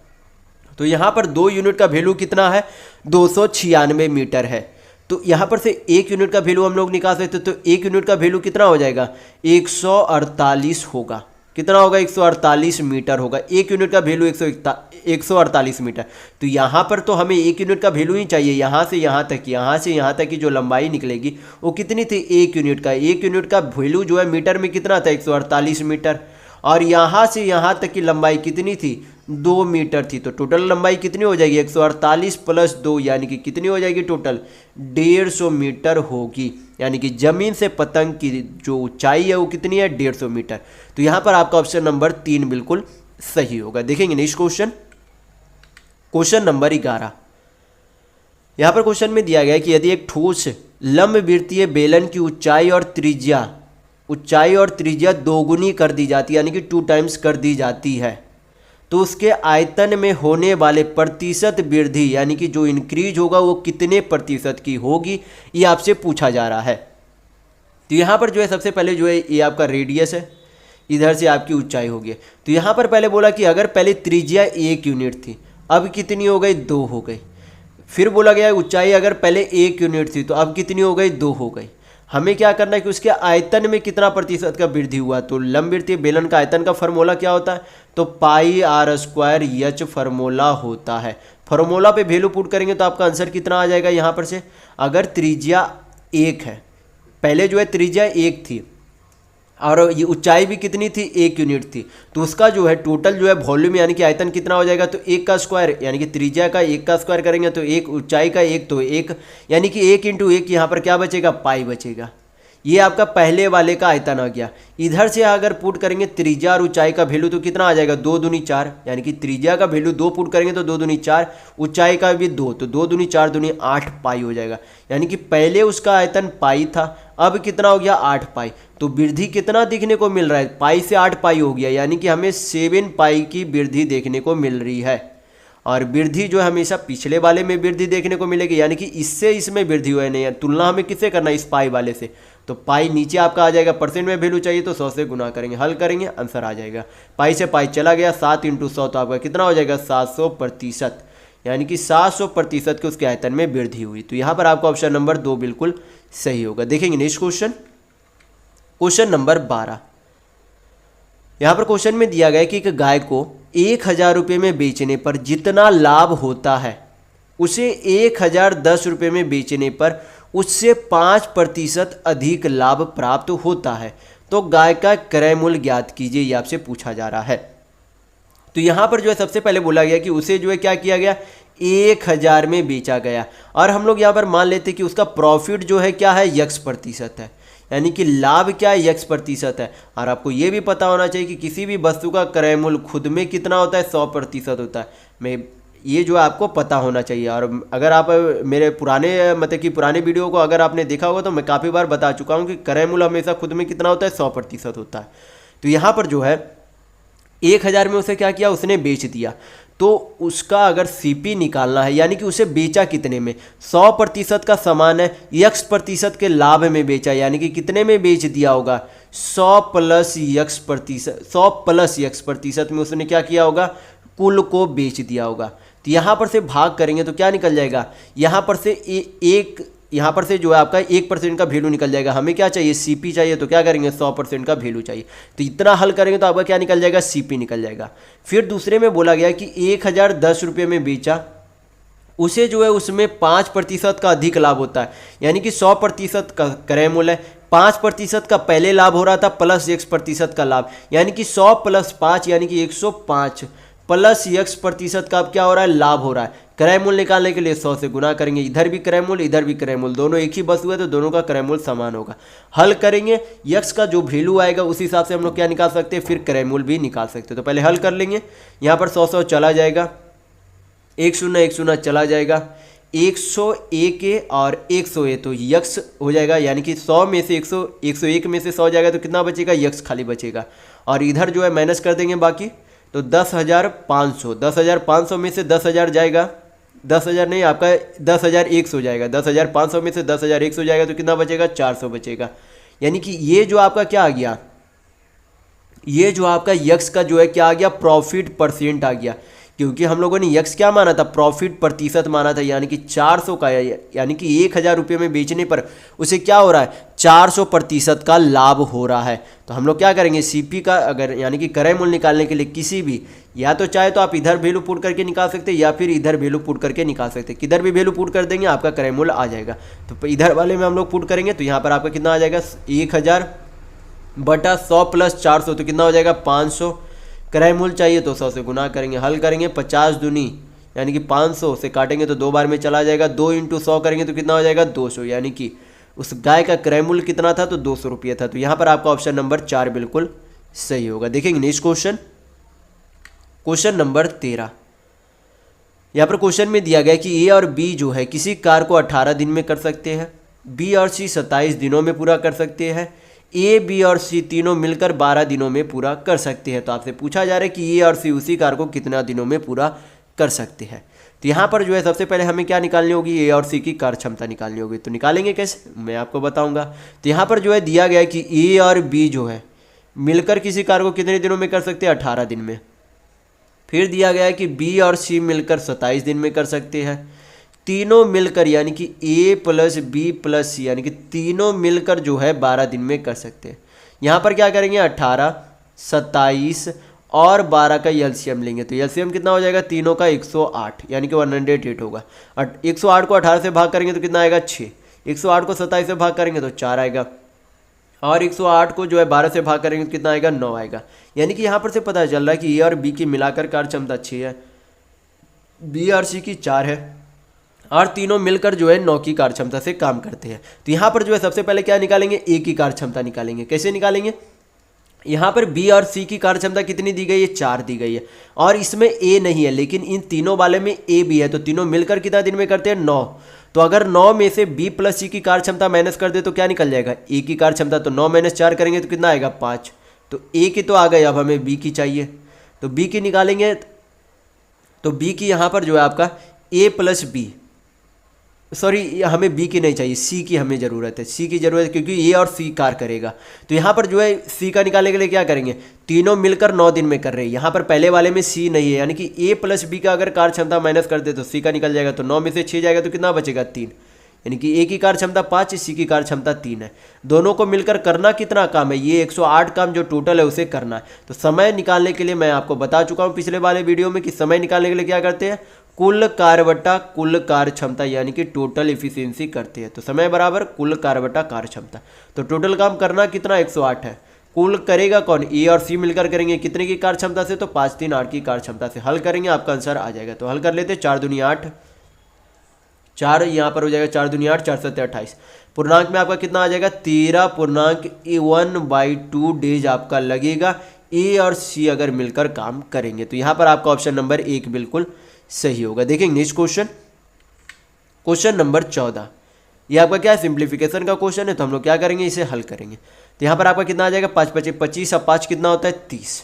तो यहाँ पर 2 यूनिट का वैल्यू कितना है 296 मीटर है। तो यहाँ पर से 1 यूनिट का वैल्यू हम लोग निकाल सकते, तो 1 यूनिट का वैल्यू कितना हो जाएगा 148 होगा। कितना होगा 148 मीटर होगा। 1 यूनिट का वैल्यू 148 मीटर। तो यहाँ पर तो हमें 1 यूनिट का वैल्यू ही चाहिए, यहाँ से यहाँ तक, यहाँ से यहाँ तक की जो लंबाई निकलेगी वो कितनी थी 1 यूनिट का। 1 यूनिट का वैल्यू जो है मीटर में कितना था 148 मीटर, और यहाँ से यहाँ तक की लंबाई कितनी थी 2 मीटर थी। तो टोटल लंबाई कितनी हो जाएगी 148 + 2, यानी कि कितनी हो जाएगी टोटल 150 मीटर होगी। यानी कि जमीन से पतंग की जो ऊंचाई है वो कितनी है 150 मीटर। तो यहाँ पर आपका ऑप्शन नंबर 3 बिल्कुल सही होगा। देखेंगे नेक्स्ट क्वेश्चन नंबर 11। यहाँ पर क्वेश्चन में दिया गया है कि यदि एक ठोस लंबवृत्तीय बेलन की ऊंचाई और त्रिज्या दोगुनी कर दी जाती है, यानी कि 2 टाइम्स कर दी जाती है, तो उसके आयतन में होने वाले प्रतिशत वृद्धि, यानी कि जो इंक्रीज होगा वो कितने प्रतिशत की होगी, ये आपसे पूछा जा रहा है। तो यहाँ पर जो है सबसे पहले जो है ये आपका रेडियस है, इधर से आपकी ऊंचाई होगी। तो यहाँ पर पहले बोला कि अगर पहले त्रिज्या 1 यूनिट थी, अब कितनी हो गई 2 हो गई। फिर बोला गया ऊंचाई अगर पहले 1 यूनिट थी तो अब कितनी हो गई 2 हो गई। हमें क्या करना है कि उसके आयतन में कितना प्रतिशत का वृद्धि हुआ। तो लंबवृत्तीय बेलन का आयतन का फार्मूला क्या होता है, तो πr² फार्मूला होता है। फार्मूला पे वैल्यू पुट करेंगे तो आपका आंसर कितना आ जाएगा। यहाँ पर से अगर त्रिज्या 1 है, पहले जो है त्रिज्या 1 थी और ये ऊंचाई भी कितनी थी 1 यूनिट थी, तो उसका जो है टोटल जो है वॉल्यूम यानी कि आयतन कितना हो जाएगा, तो 1 का स्क्वायर, यानी कि त्रिज्या का 1 का स्क्वायर करेंगे तो 1, ऊंचाई का 1, तो 1, यानी कि 1 × 1 यहाँ पर क्या बचेगा पाई बचेगा। ये आपका पहले वाले का आयतन आ गया। इधर से अगर पुट करेंगे त्रिज्या और ऊंचाई का वैल्यू तो कितना आ जाएगा 2 दूनी 4, यानी कि त्रिज्या का वैल्यू 2 पुट करेंगे तो 2 दूनी 4, ऊंचाई का भी 2, तो 2 दूनी 4 दूनी 8 पाई हो जाएगा। यानी कि पहले उसका आयतन पाई था, अब कितना हो गया 8 पाई। तो वृद्धि कितना देखने को मिल रहा है, पाई से 8 पाई हो गया, यानी कि हमें 7 पाई की वृद्धि देखने को मिल रही है। और वृद्धि जो है हमेशा पिछले वाले में वृद्धि देखने को मिलेगी, यानी कि इससे इसमें वृद्धि हुआ नहीं है। तुलना हमें किससे करना है, इस पाई वाले से। तो पाई नीचे आपका आ जाएगा, परसेंट में वैल्यू चाहिए तो 100 से गुना करेंगे, हल करेंगे, आंसर आ जाएगा। पाई से पाई चला गया, 7 × 100 तो आपका कितना हो जाएगा 700%, यानी कि 700% के उसके आयतन में वृद्धि हुई। तो यहाँ पर आपका ऑप्शन नंबर 2 बिल्कुल सही होगा। देखेंगे नेक्स्ट क्वेश्चन नंबर 12। यहाँ पर क्वेश्चन में दिया गया कि एक गाय को 1000 रुपये में बेचने पर जितना लाभ होता है उसे 1010 रुपये में बेचने पर उससे 5% अधिक लाभ प्राप्त होता है, तो गाय का क्रय मूल्य ज्ञात कीजिए, ये आपसे पूछा जा रहा है। तो यहाँ पर जो है सबसे पहले बोला गया कि उसे जो है क्या किया गया 1000 में बेचा गया, और हम लोग यहाँ पर मान लेते कि उसका प्रॉफिट जो है क्या है x% है, यानी कि लाभ क्या है x% है। और आपको ये भी पता होना चाहिए कि किसी भी वस्तु का क्रय मूल्य खुद में कितना होता है 100% होता है। मैं ये जो है आपको पता होना चाहिए। और अगर आप मेरे पुराने मतलब कि पुराने वीडियो को अगर आपने देखा होगा तो मैं काफ़ी बार बता चुका हूँ कि क्रय मूल्य हमेशा खुद में कितना होता है, 100% होता है। तो यहाँ पर जो है 1,000 में उसे क्या किया, उसने बेच दिया। तो उसका अगर सीपी निकालना है, यानी कि उसे बेचा कितने में, 100% का सामान है, x% के लाभ में बेचा, यानी कि कितने में बेच दिया होगा, 100 प्लस x% में उसने क्या किया होगा, कुल को बेच दिया होगा। तो यहाँ पर से भाग करेंगे तो क्या निकल जाएगा, यहाँ पर से यहाँ पर से जो है आपका 1% का वैल्यू निकल जाएगा। हमें क्या चाहिए, सीपी चाहिए, तो क्या करेंगे, 100% का वैल्यू चाहिए। तो इतना हल करेंगे तो आपका क्या निकल जाएगा, सीपी निकल जाएगा। फिर दूसरे में बोला गया कि 1,010 रुपये में बेचा, उसे जो है उसमें 5% का अधिक लाभ होता है, यानी कि 100% का क्रय मूल्य है, 5% का पहले लाभ हो रहा था प्लस x% का लाभ, यानी कि 100 प्लस 5 यानी कि 105 प्लस x% का अब क्या हो रहा है, लाभ हो रहा है। क्रय मूल्य निकालने के लिए 100 से गुना करेंगे, इधर भी क्रय मूल्य इधर भी क्रय मूल्य, दोनों एक ही बस हुए तो दोनों का क्रय मूल्य समान होगा। हल करेंगे, x का जो वैल्यू आएगा उस हिसाब से हम लोग क्या निकाल सकते हैं, फिर क्रय मूल्य भी निकाल सकते हैं। तो पहले हल कर लेंगे, यहाँ पर 100 चला जाएगा, 1 चला जाएगा, 101 और 100 तो यक्स हो जाएगा, यानी कि 100 में से 101 में से 100 जाएगा तो कितना बचेगा, यक्स खाली बचेगा। और इधर जो है माइनस कर देंगे बाकी, तो 10,500 में से 10,000 जाएगा, 10,000 नहीं आपका 10,100 जाएगा, 10,500 में से 10,100 जाएगा तो कितना बचेगा, 400 बचेगा। यानी कि ये जो आपका क्या आ गया, ये जो आपका यक्स का जो है क्या आ गया, प्रॉफिट परसेंट आ गया, क्योंकि हम लोगों ने यक्स क्या माना था, प्रॉफिट प्रतिशत माना था, यानी कि 400 का, यानी कि 1,000 रुपये में बेचने पर उसे क्या हो रहा है, 400% का लाभ हो रहा है। तो हम लोग क्या करेंगे, सीपी का अगर यानी कि क्रय मूल्य निकालने के लिए किसी भी, या तो चाहे तो आप इधर वैल्यू पुट करके निकाल सकते हैं या फिर इधर वैल्यू पुट करके निकाल सकते हैं, किधर भी वैल्यू पुट कर देंगे आपका क्रय मूल्य आ जाएगा। तो इधर वाले में हम लोग पुट करेंगे तो यहाँ पर आपका कितना आ जाएगा, 1,000 बटा 100 प्लस 400 तो कितना हो जाएगा, 500। क्रय मूल्य चाहिए तो 100 से गुना करेंगे, हल करेंगे, 50 दूनी यानी कि 500 से काटेंगे तो 2 बार में चला जाएगा, 2 × 100 करेंगे तो कितना हो जाएगा, 200, यानी कि उस गाय का क्रय मूल्य कितना था, तो 200 रुपये था। तो यहाँ पर आपका ऑप्शन नंबर 4 बिल्कुल सही होगा। देखेंगे नेक्स्ट क्वेश्चन, क्वेश्चन नंबर 13। यहाँ पर क्वेश्चन में दिया गया कि ए और बी जो है किसी कार्य को 18 दिन में कर सकते हैं, बी और सी 27 दिनों में पूरा कर सकते हैं, ए बी और सी तीनों मिलकर 12 दिनों में पूरा कर सकते हैं। तो आपसे पूछा जा रहा है कि ए और सी उसी कार्य को कितना दिनों में पूरा कर सकते हैं। तो यहाँ पर जो है सबसे पहले हमें क्या निकालनी होगी, ए और सी की कार्य क्षमता निकालनी होगी। तो निकालेंगे कैसे, मैं आपको बताऊंगा। तो यहाँ पर जो है दिया गया है कि ए और बी जो है मिलकर किसी कार्य को कितने दिनों में कर सकते हैं, 18 दिन में। फिर दिया गया है कि बी और सी मिलकर 27 दिन में कर सकते हैं, तीनों मिलकर यानी कि ए प्लस बी प्लस सी यानी कि तीनों मिलकर जो है 12 दिन में कर सकते हैं। यहाँ पर क्या करेंगे, 18, 27 और 12 का एलसीएम लेंगे। तो एलसीएम कितना हो जाएगा, तीनों का 108 यानी कि 108 होगा। 108 को 18 से भाग करेंगे तो कितना आएगा, 6। 108 को 27 से भाग करेंगे तो 4 आएगा, और 108 को जो है 12 से भाग करेंगे तो कितना आएगा, 9 आएगा। यानी कि यहाँ पर से पता चल रहा है कि ए और बी की मिलाकर कार्य क्षमता 6 है, बी और सी की 4 है, और तीनों मिलकर जो है 9 की कार्य क्षमता से काम करते हैं। तो यहाँ पर जो है सबसे पहले क्या निकालेंगे, ए की कार्य क्षमता निकालेंगे। कैसे निकालेंगे, यहाँ पर बी और सी की कार्य क्षमता कितनी दी गई है, 4 दी गई है, और इसमें ए नहीं है, लेकिन इन तीनों वाले में ए भी है। तो तीनों मिलकर कितना दिन में करते हैं, 9। तो अगर 9 में से बी प्लस सी की कार्य क्षमता माइनस कर दे तो क्या निकल जाएगा, ए की कार्य क्षमता। तो 9 - 4 करेंगे तो कितना आएगा, 5। तो ए की तो आ गई, अब हमें बी की चाहिए, तो बी की निकालेंगे। तो बी की यहाँ पर जो है आपका ए प्लस बी, सॉरी हमें बी की नहीं चाहिए, सी की हमें ज़रूरत है, सी की ज़रूरत है क्योंकि ए और सी कार्य करेगा। तो यहाँ पर जो है सी का निकालने के लिए क्या करेंगे, तीनों मिलकर 9 दिन में कर रहे हैं। यहाँ पर पहले वाले में सी नहीं है, यानी कि ए प्लस बी का अगर कार्य क्षमता माइनस कर दे तो सी का निकल जाएगा। तो 9 में से 6 जाएगा तो कितना बचेगा, 3। यानी कि ए की कार्य क्षमता 5, सी की कार्य क्षमता 3 है। दोनों को मिलकर करना कितना काम है, ये 108 काम जो टोटल है उसे करना है। तो समय निकालने के लिए मैं आपको बता चुका हूँ पिछले वाले वीडियो में कि समय निकालने के लिए क्या करते हैं, कुल कार्य बटा कुल कार्य क्षमता यानी कि टोटल इफिशियंसी करते हैं। तो समय बराबर कुल कार्य बटा कार्य क्षमता। तो टोटल काम करना कितना, 108 है। कुल करेगा कौन, ए और सी मिलकर करेंगे कितने की कार्य क्षमता से, तो 5, 3, 8 की कार्य क्षमता से। हल करेंगे आपका आंसर आ जाएगा। तो हल कर लेते हैं, 4 दूनी 8, 4 यहाँ पर हो जाएगा, 4 दूनी 8, 4 7 28। पूर्णांक में आपका कितना आ जाएगा, 13.1/2 डेज आपका लगेगा ए और सी अगर मिलकर काम करेंगे। तो यहाँ पर आपका ऑप्शन नंबर 1 बिल्कुल सही होगा। देखेंगे नेक्स्ट क्वेश्चन, क्वेश्चन नंबर 14। ये आपका क्या है, सिंप्लीफिकेशन का क्वेश्चन है, तो हम लोग क्या करेंगे, इसे हल करेंगे। तो यहाँ पर आपका कितना आ जाएगा, 5 × 5 = 25, अब 5 कितना होता है 30।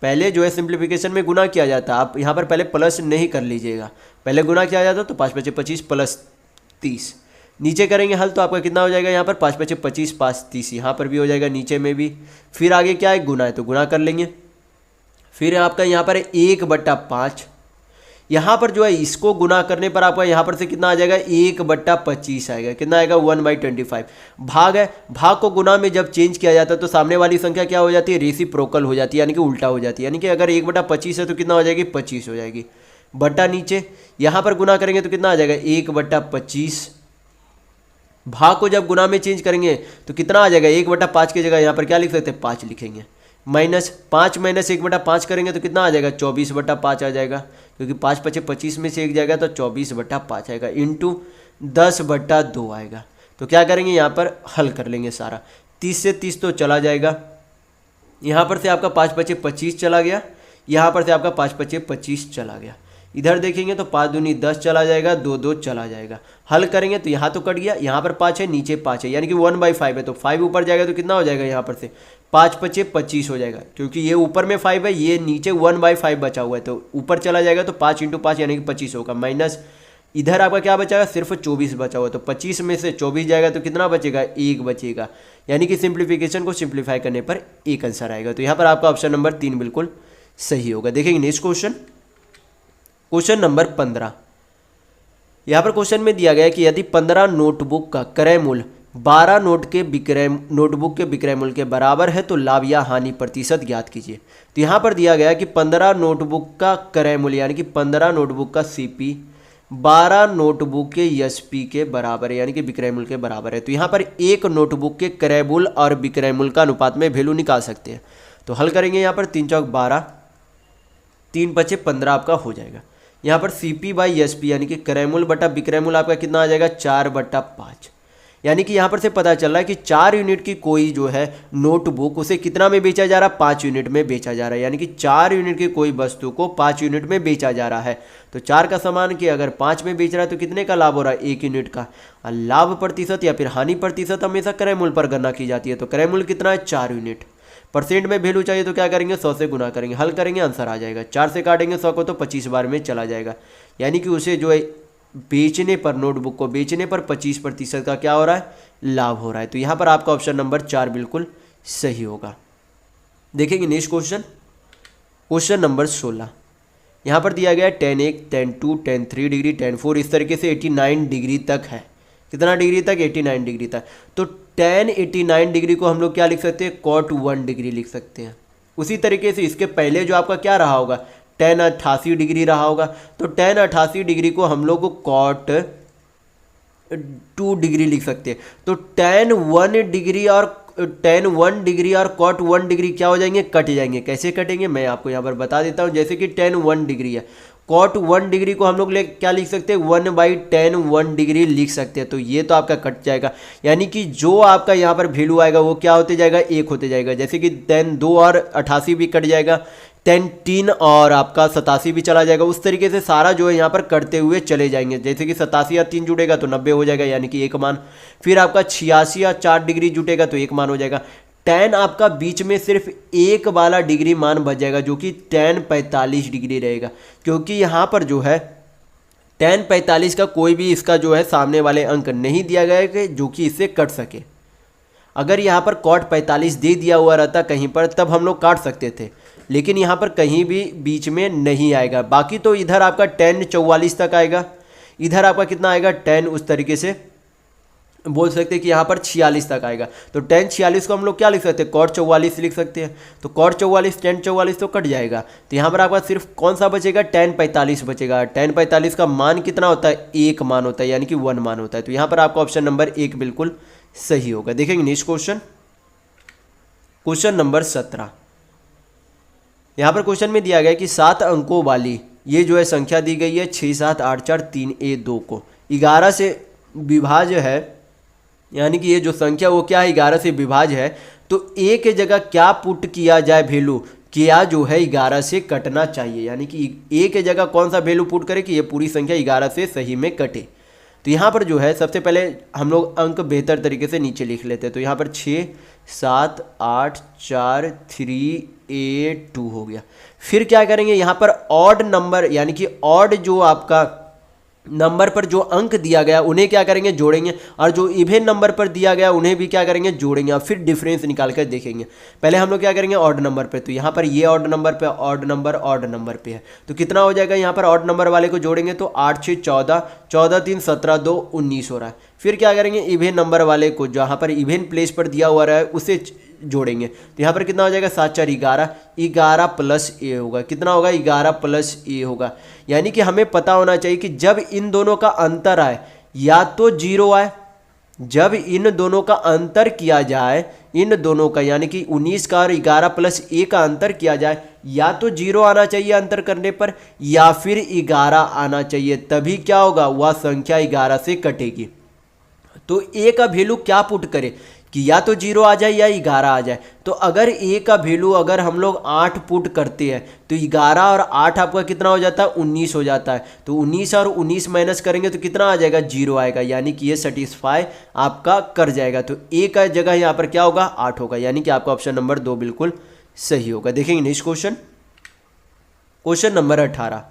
पहले जो है सिंप्लीफिकेशन में गुना किया जाता है, आप यहाँ पर पहले प्लस नहीं कर लीजिएगा, पहले गुना किया जाता तो 5 × 5 = 25 + 30। नीचे करेंगे हल तो आपका कितना हो जाएगा, यहाँ पर 5 × 5 = 25, 5 × 30, यहाँ पर भी हो जाएगा, नीचे में भी। फिर आगे क्या है, गुना है तो गुना कर लेंगे। फिर आपका यहाँ पर 1/5, यहाँ पर जो है इसको गुना करने पर आपका यहाँ पर से कितना आ जाएगा, 1/25 आएगा। कितना आएगा, 1/25। भाग है, भाग को गुना में जब चेंज किया जाता है तो सामने वाली संख्या क्या हो जाती है, रेसिप्रोकल हो जाती है, यानी कि उल्टा हो जाती है। यानी कि अगर 1/25 है तो कितना हो जाएगी, 25 हो जाएगी। बटा नीचे यहाँ पर गुना करेंगे तो कितना आ जाएगा, 1/25। भाग को जब गुना में चेंज करेंगे तो कितना आ जाएगा, 1/5 की जगह यहाँ पर क्या लिख सकते हैं, 5 लिखेंगे। -5 - 1/5 करेंगे तो कितना आ जाएगा, 24/5 आ जाएगा, क्योंकि 5 × 5 = 25 में से 1 जाएगा तो 24/5 आएगा, इंटू 10/2 आएगा। तो क्या करेंगे, यहाँ पर हल कर लेंगे सारा। 30 से 30 तो चला जाएगा, यहाँ पर से आपका 5 × 5 = 25 चला गया, यहाँ पर से आपका 5 × 5 = 25 चला गया। इधर देखेंगे तो 5 दूनी 10 चला जाएगा, 2 2 चला जाएगा। हल करेंगे तो यहाँ तो कट गया, यहाँ पर 5 है, नीचे 5 है, यानी कि 1/5 है, तो 5 ऊपर जाएगा तो कितना हो जाएगा, यहाँ पर से 5 × 5 = 25 हो जाएगा, क्योंकि ये ऊपर में 5 है, ये नीचे 1/5 बचा हुआ है, तो ऊपर चला जाएगा तो 5 × 5 यानी कि 25 होगा। माइनस इधर आपका क्या बचाएगा, सिर्फ 24 बचा हुआ है, तो 25 में से 24 जाएगा तो कितना बचेगा, 1 बचेगा। यानी कि सिंप्लीफिकेशन को सिंप्लीफाई करने पर एक आंसर आएगा। तो यहाँ पर आपका ऑप्शन नंबर 3 बिल्कुल सही होगा। देखेंगे नेक्स्ट क्वेश्चन, क्वेश्चन नंबर 15। यहाँ पर क्वेश्चन में दिया गया है कि यदि 15 नोटबुक का क्रय मूल्य 12 नोटबुक के विक्रय मूल्य के बराबर है तो लाभ या हानि प्रतिशत ज्ञात कीजिए। तो यहाँ पर दिया गया है कि 15 नोटबुक का क्रय मूल्य यानी कि 15 नोटबुक का सीपी 12 नोटबुक के एसपी के बराबर है, यानी कि विक्रय मूल्य के बराबर है। तो यहाँ पर एक नोटबुक के क्रय मूल्य और विक्रय मूल्य का अनुपात में वैल्यू निकाल सकते हैं। तो हल करेंगे, यहाँ पर 3 × 4 = 12, 3 × 5 = 15 आपका हो जाएगा। यहाँ पर CP/SP यानी कि क्रय मूल्य बटा विक्रय मूल्य आपका कितना आ जाएगा, 4/5। यानी कि यहाँ पर से पता चल रहा है कि 4 यूनिट की कोई जो है नोटबुक उसे कितना में बेचा जा रहा है, 5 यूनिट में बेचा जा रहा है। यानी कि 4 यूनिट की कोई वस्तु को 5 यूनिट में बेचा जा रहा है। तो 4 का सामान कि अगर 5 में बेच रहा है तो कितने का लाभ हो रहा है, 1 यूनिट का। लाभ प्रतिशत या फिर हानि प्रतिशत हमेशा क्रय मूल्य पर गणना की जाती है। तो क्रय मूल्य कितना है, 4 यूनिट। परसेंट में वैल्यू चाहिए तो क्या करेंगे, 100 से गुना करेंगे, हल करेंगे, आंसर आ जाएगा। 4 से काटेंगे 100 को तो 25 बार में चला जाएगा। यानी कि उसे जो है बेचने पर, नोटबुक को बेचने पर 25% का क्या हो रहा है, लाभ हो रहा है। तो यहाँ पर आपका ऑप्शन नंबर 4 बिल्कुल सही होगा। देखेंगे नेक्स्ट क्वेश्चन, क्वेश्चन नंबर 16। यहाँ पर दिया गया है tan 1, tan 2, tan 3 degree, tan 4 इस तरीके से 89 डिग्री तक है। कितना डिग्री तक, 89 डिग्री तक। तो tan 89 डिग्री को हम लोग क्या लिख सकते हैं, cot 1 डिग्री लिख सकते हैं। उसी तरीके से इसके पहले जो आपका क्या रहा होगा, tan 88 डिग्री रहा होगा। तो tan 88 डिग्री को हम लोग cot 2 डिग्री लिख सकते हैं। तो tan 1 डिग्री और cot 1 डिग्री क्या हो जाएंगे, कट जाएंगे। कैसे कटेंगे मैं आपको यहाँ पर बता देता हूँ। जैसे कि tan 1 डिग्री है, cot 1 डिग्री को हम लोग क्या लिख सकते हैं, 1/tan 1 डिग्री लिख सकते हैं। तो ये तो आपका कट जाएगा, यानी कि जो आपका यहाँ पर वैल्यू आएगा वो क्या होते जाएगा, 1 होते जाएगा। जैसे कि tan 2 और 88 भी कट जाएगा, tan 3 और आपका 87 भी चला जाएगा। उस तरीके से सारा जो है यहाँ पर करते हुए चले जाएंगे। जैसे कि 87 या 3 जुड़ेगा तो 90 हो जाएगा, यानी कि 1 मान। फिर आपका 86 या 4 डिग्री जुटेगा तो 1 मान हो जाएगा। tan आपका बीच में सिर्फ 1 वाला डिग्री मान बच जाएगा, जो कि tan 45 डिग्री रहेगा। क्योंकि यहाँ पर जो है tan 45 का कोई भी इसका जो है सामने वाले अंक नहीं दिया गया है जो कि इससे कट सके। अगर यहाँ पर cot 45 दे दिया हुआ रहता कहीं पर तब हम लोग काट सकते थे, लेकिन यहाँ पर कहीं भी बीच में नहीं आएगा। बाकी तो इधर आपका tan 44 तक आएगा, इधर आपका कितना आएगा, tan उस तरीके से बोल सकते हैं कि यहाँ पर 46 तक आएगा। तो tan 46 को हम लोग क्या लिख सकते हैं, cot 44 लिख सकते हैं। तो cot 44 tan 44 तो कट जाएगा। तो यहाँ पर आपका सिर्फ कौन सा बचेगा, tan 45 बचेगा। tan 45 का मान कितना होता है, 1 मान होता है, यानी कि 1 मान होता है। तो यहाँ पर आपका ऑप्शन नंबर 1 बिल्कुल सही होगा। देखेंगे नेक्स्ट क्वेश्चन, क्वेश्चन नंबर 17। यहाँ पर क्वेश्चन में दिया गया है कि 7 अंकों वाली ये जो है संख्या दी गई है 67843A2 को 11 से विभाज्य है, यानी कि ये जो संख्या वो क्या है, 11 से विभाज्य है। तो ए के जगह क्या पुट किया जाए वैल्यू, क्या जो है 11 से कटना चाहिए, यानी कि ए के जगह कौन सा वैल्यू पुट करें कि ये पूरी संख्या 11 से सही में कटे। तो यहाँ पर जो है सबसे पहले हम लोग अंक बेहतर तरीके से नीचे लिख लेते हैं। तो यहाँ पर 6 7 8 4 3 8 2 हो गया। फिर क्या करेंगे, यहाँ पर ऑड नंबर यानी कि ऑड जो आपका नंबर पर जो अंक दिया गया उन्हें क्या करेंगे, जोड़ेंगे, और जो इवन नंबर पर दिया गया उन्हें भी क्या करेंगे, जोड़ेंगे, और फिर डिफरेंस निकाल कर देखेंगे। पहले हम लोग क्या करेंगे, ऑड नंबर पे, तो यहाँ पर ये ऑड नंबर पे, ऑड नंबर पे है, तो कितना हो जाएगा, यहाँ पर ऑड नंबर वाले को जोड़ेंगे तो 8 6 14, 14 3 17, 2 19 हो रहा है। फिर क्या करेंगे, इवन नंबर वाले को जहाँ पर इवन प्लेस पर दिया हुआ रहा है उसे जोड़ेंगे, तो यहाँ पर कितना हो जाएगा, 7 4 11, 11 प्लस ए होगा, कितना होगा, 11 प्लस ए होगा। यानी कि हमें पता होना चाहिए कि जब इन दोनों का अंतर आए या तो 0 आए, जब इन दोनों का अंतर किया जाए, इन दोनों का यानी कि 19 का और 11 प्लस ए का अंतर किया जाए, या तो 0 आना चाहिए अंतर करने पर, या फिर 11 आना चाहिए, तभी क्या होगा, वह संख्या 11 से कटेगी। तो ए का वैल्यू क्या पुट करें कि या तो 0 आ जाए या 11 आ जाए। तो अगर ए का वैल्यू अगर हम लोग 8 पुट करते हैं तो 11 और 8 आपका कितना हो जाता है, 19 हो जाता है। तो 19 और 19 माइनस करेंगे तो कितना आ जाएगा, 0 आएगा, यानी कि ये सेटिस्फाई आपका कर जाएगा। तो ए का जगह यहाँ पर क्या होगा, 8 होगा, यानी कि आपका ऑप्शन नंबर 2 बिल्कुल सही होगा। देखेंगे नेक्स्ट क्वेश्चन, क्वेश्चन नंबर 18।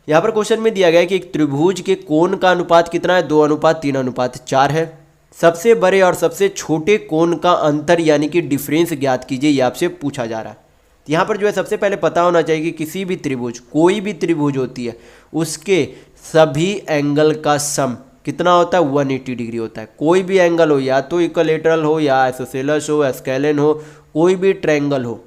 यहाँ पर क्वेश्चन में दिया गया है कि एक त्रिभुज के कोण का अनुपात कितना है, 2:3:4 है। सबसे बड़े और सबसे छोटे कोण का अंतर यानी कि डिफरेंस ज्ञात कीजिए, ये आपसे पूछा जा रहा है। तो यहाँ पर जो है सबसे पहले पता होना चाहिए कि किसी भी त्रिभुज, कोई भी त्रिभुज होती है, उसके सभी एंगल का सम कितना होता है, 180 डिग्री होता है। कोई भी एंगल हो, या तो इक्विलेटरल हो, या आइसोसेलेस हो, स्केलन हो, कोई भी ट्रायंगल हो,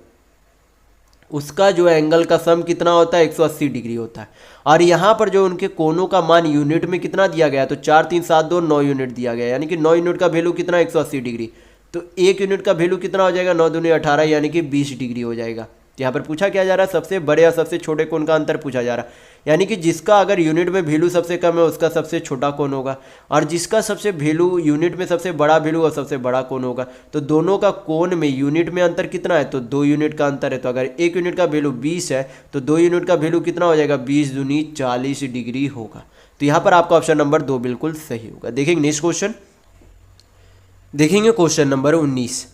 उसका जो एंगल का सम कितना होता है, 180 डिग्री होता है। और यहाँ पर जो उनके कोनों का मान यूनिट में कितना दिया गया, तो 4 3 7 2 9 यूनिट दिया गया, यानी कि 9 यूनिट का वैल्यू कितना, 180 डिग्री। तो 1 यूनिट का वैल्यू कितना हो जाएगा, 9 दूनी 18, यानी कि 20 डिग्री हो जाएगा। यहाँ पर पूछा क्या जा रहा है, सबसे बड़े और सबसे छोटे कोण का अंतर पूछा जा रहा है, यानी कि जिसका अगर यूनिट में वैल्यू सबसे कम है उसका सबसे छोटा कोण होगा, और जिसका सबसे वैल्यू यूनिट में सबसे बड़ा वैल्यू और सबसे बड़ा कोण होगा। तो दोनों का कोण में यूनिट में अंतर कितना है, तो 2 यूनिट का अंतर है। तो अगर 1 यूनिट का वैल्यू 20 है तो 2 यूनिट का वैल्यू कितना हो जाएगा, 20 दूनी 40 डिग्री होगा। तो यहाँ पर आपका ऑप्शन नंबर 2 बिल्कुल सही होगा। देखेंगे नेक्स्ट क्वेश्चन, देखेंगे क्वेश्चन नंबर 19।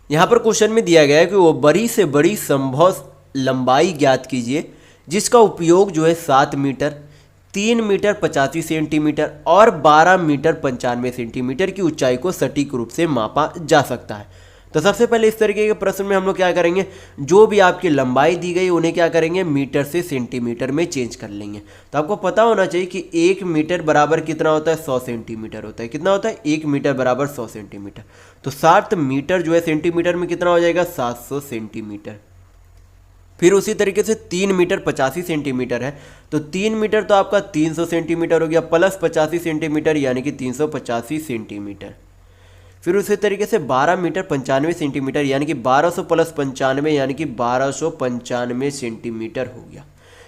यहाँ पर क्वेश्चन में दिया गया है कि वो बड़ी से बड़ी संभव लंबाई ज्ञात कीजिए जिसका उपयोग जो है 7 मीटर, 3 मीटर 85 सेंटीमीटर और 12 मीटर 95 सेंटीमीटर की ऊंचाई को सटीक रूप से मापा जा सकता है। तो सबसे पहले इस तरीके के प्रश्न में हम लोग क्या करेंगे, जो भी आपकी लंबाई दी गई उन्हें क्या करेंगे, मीटर से सेंटीमीटर में चेंज कर लेंगे। तो आपको पता होना चाहिए कि 1 मीटर बराबर कितना होता है, 100 सेंटीमीटर होता है। कितना होता है, 1 मीटर बराबर 100 सेंटीमीटर। तो 7 मीटर जो है सेंटीमीटर में कितना हो जाएगा, 700 सेंटीमीटर। फिर उसी तरीके से 3 मीटर 85 सेंटीमीटर है, तो 3 मीटर तो आपका 300 सेंटीमीटर हो गया, प्लस 85 सेंटीमीटर यानी कि 385 सेंटीमीटर। फिर उसी तरीके से 12 मीटर 95 सेंटीमीटर यानी कि 1200 प्लस 95 यानी कि 1295 सेंटीमीटर हो गया।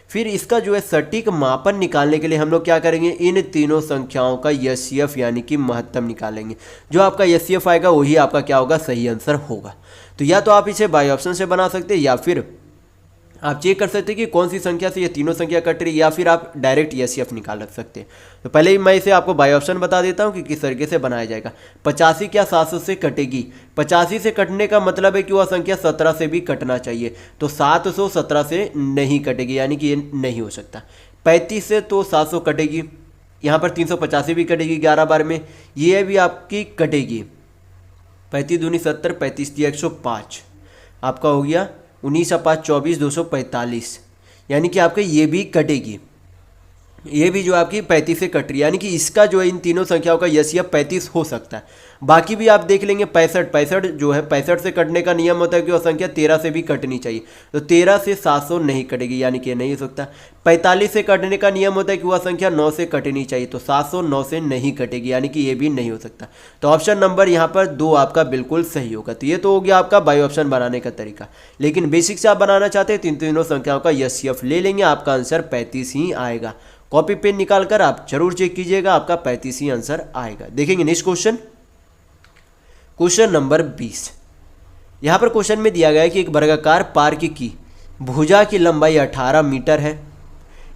फिर इसका जो है सटीक मापन निकालने के लिए हम लोग क्या करेंगे, इन तीनों संख्याओं का एचसीएफ यानी कि महत्तम निकालेंगे। जो आपका एचसीएफ आएगा वही आपका क्या होगा, सही आंसर होगा। तो या तो आप इसे बाय ऑप्शन से बना सकते हैं, या फिर आप चेक कर सकते हैं कि कौन सी संख्या से ये तीनों संख्या कट रही है, या फिर आप डायरेक्ट एचसीएफ निकाल रख सकते हैं। तो पहले ही मैं इसे आपको बाय ऑप्शन बता देता हूं कि किस तरीके से बनाया जाएगा। 85 क्या 700 से कटेगी, 85 से कटने का मतलब है कि वह संख्या 17 से भी कटना चाहिए, तो 700 17 से नहीं कटेगी, यानी कि ये नहीं हो सकता। 35 से तो 700 कटेगी, यहाँ पर 385 भी कटेगी 11 बार में, ये भी आपकी कटेगी। 35 दूनी 70, 35 दिया 105, आपका हो गया 19 और 5 24, 245, यानी कि आपके ये भी कटेगी, ये भी जो आपकी 35 से कट रही है, यानी कि इसका जो है इन तीनों संख्याओं का एचसीएफ 35 हो सकता है। बाकी भी आप देख लेंगे 65 जो है 65 से कटने का नियम होता है कि वह संख्या 13 से भी कटनी चाहिए, तो 13 से 700 नहीं कटेगी, यानी कि नहीं हो सकता। 45 से कटने का नियम होता है कि वह संख्या 9 से कटनी चाहिए, तो 700 9 से नहीं कटेगी, यानी कि ये भी नहीं हो सकता। तो ऑप्शन नंबर यहाँ पर 2 आपका बिल्कुल सही होगा। तो ये तो हो गया आपका बाय ऑप्शन बनाने का तरीका, लेकिन बेसिक से आप बनाना चाहते हैं तीनों संख्याओं का एचसीएफ ले लेंगे, आपका आंसर 35 ही आएगा। कॉपी पेन निकाल कर आप जरूर चेक कीजिएगा, आपका 35 ही आंसर आएगा। देखेंगे नेक्स्ट क्वेश्चन, क्वेश्चन नंबर 20। यहाँ पर क्वेश्चन में दिया गया है कि एक वर्गाकार पार्क की भुजा की लंबाई 18 मीटर है।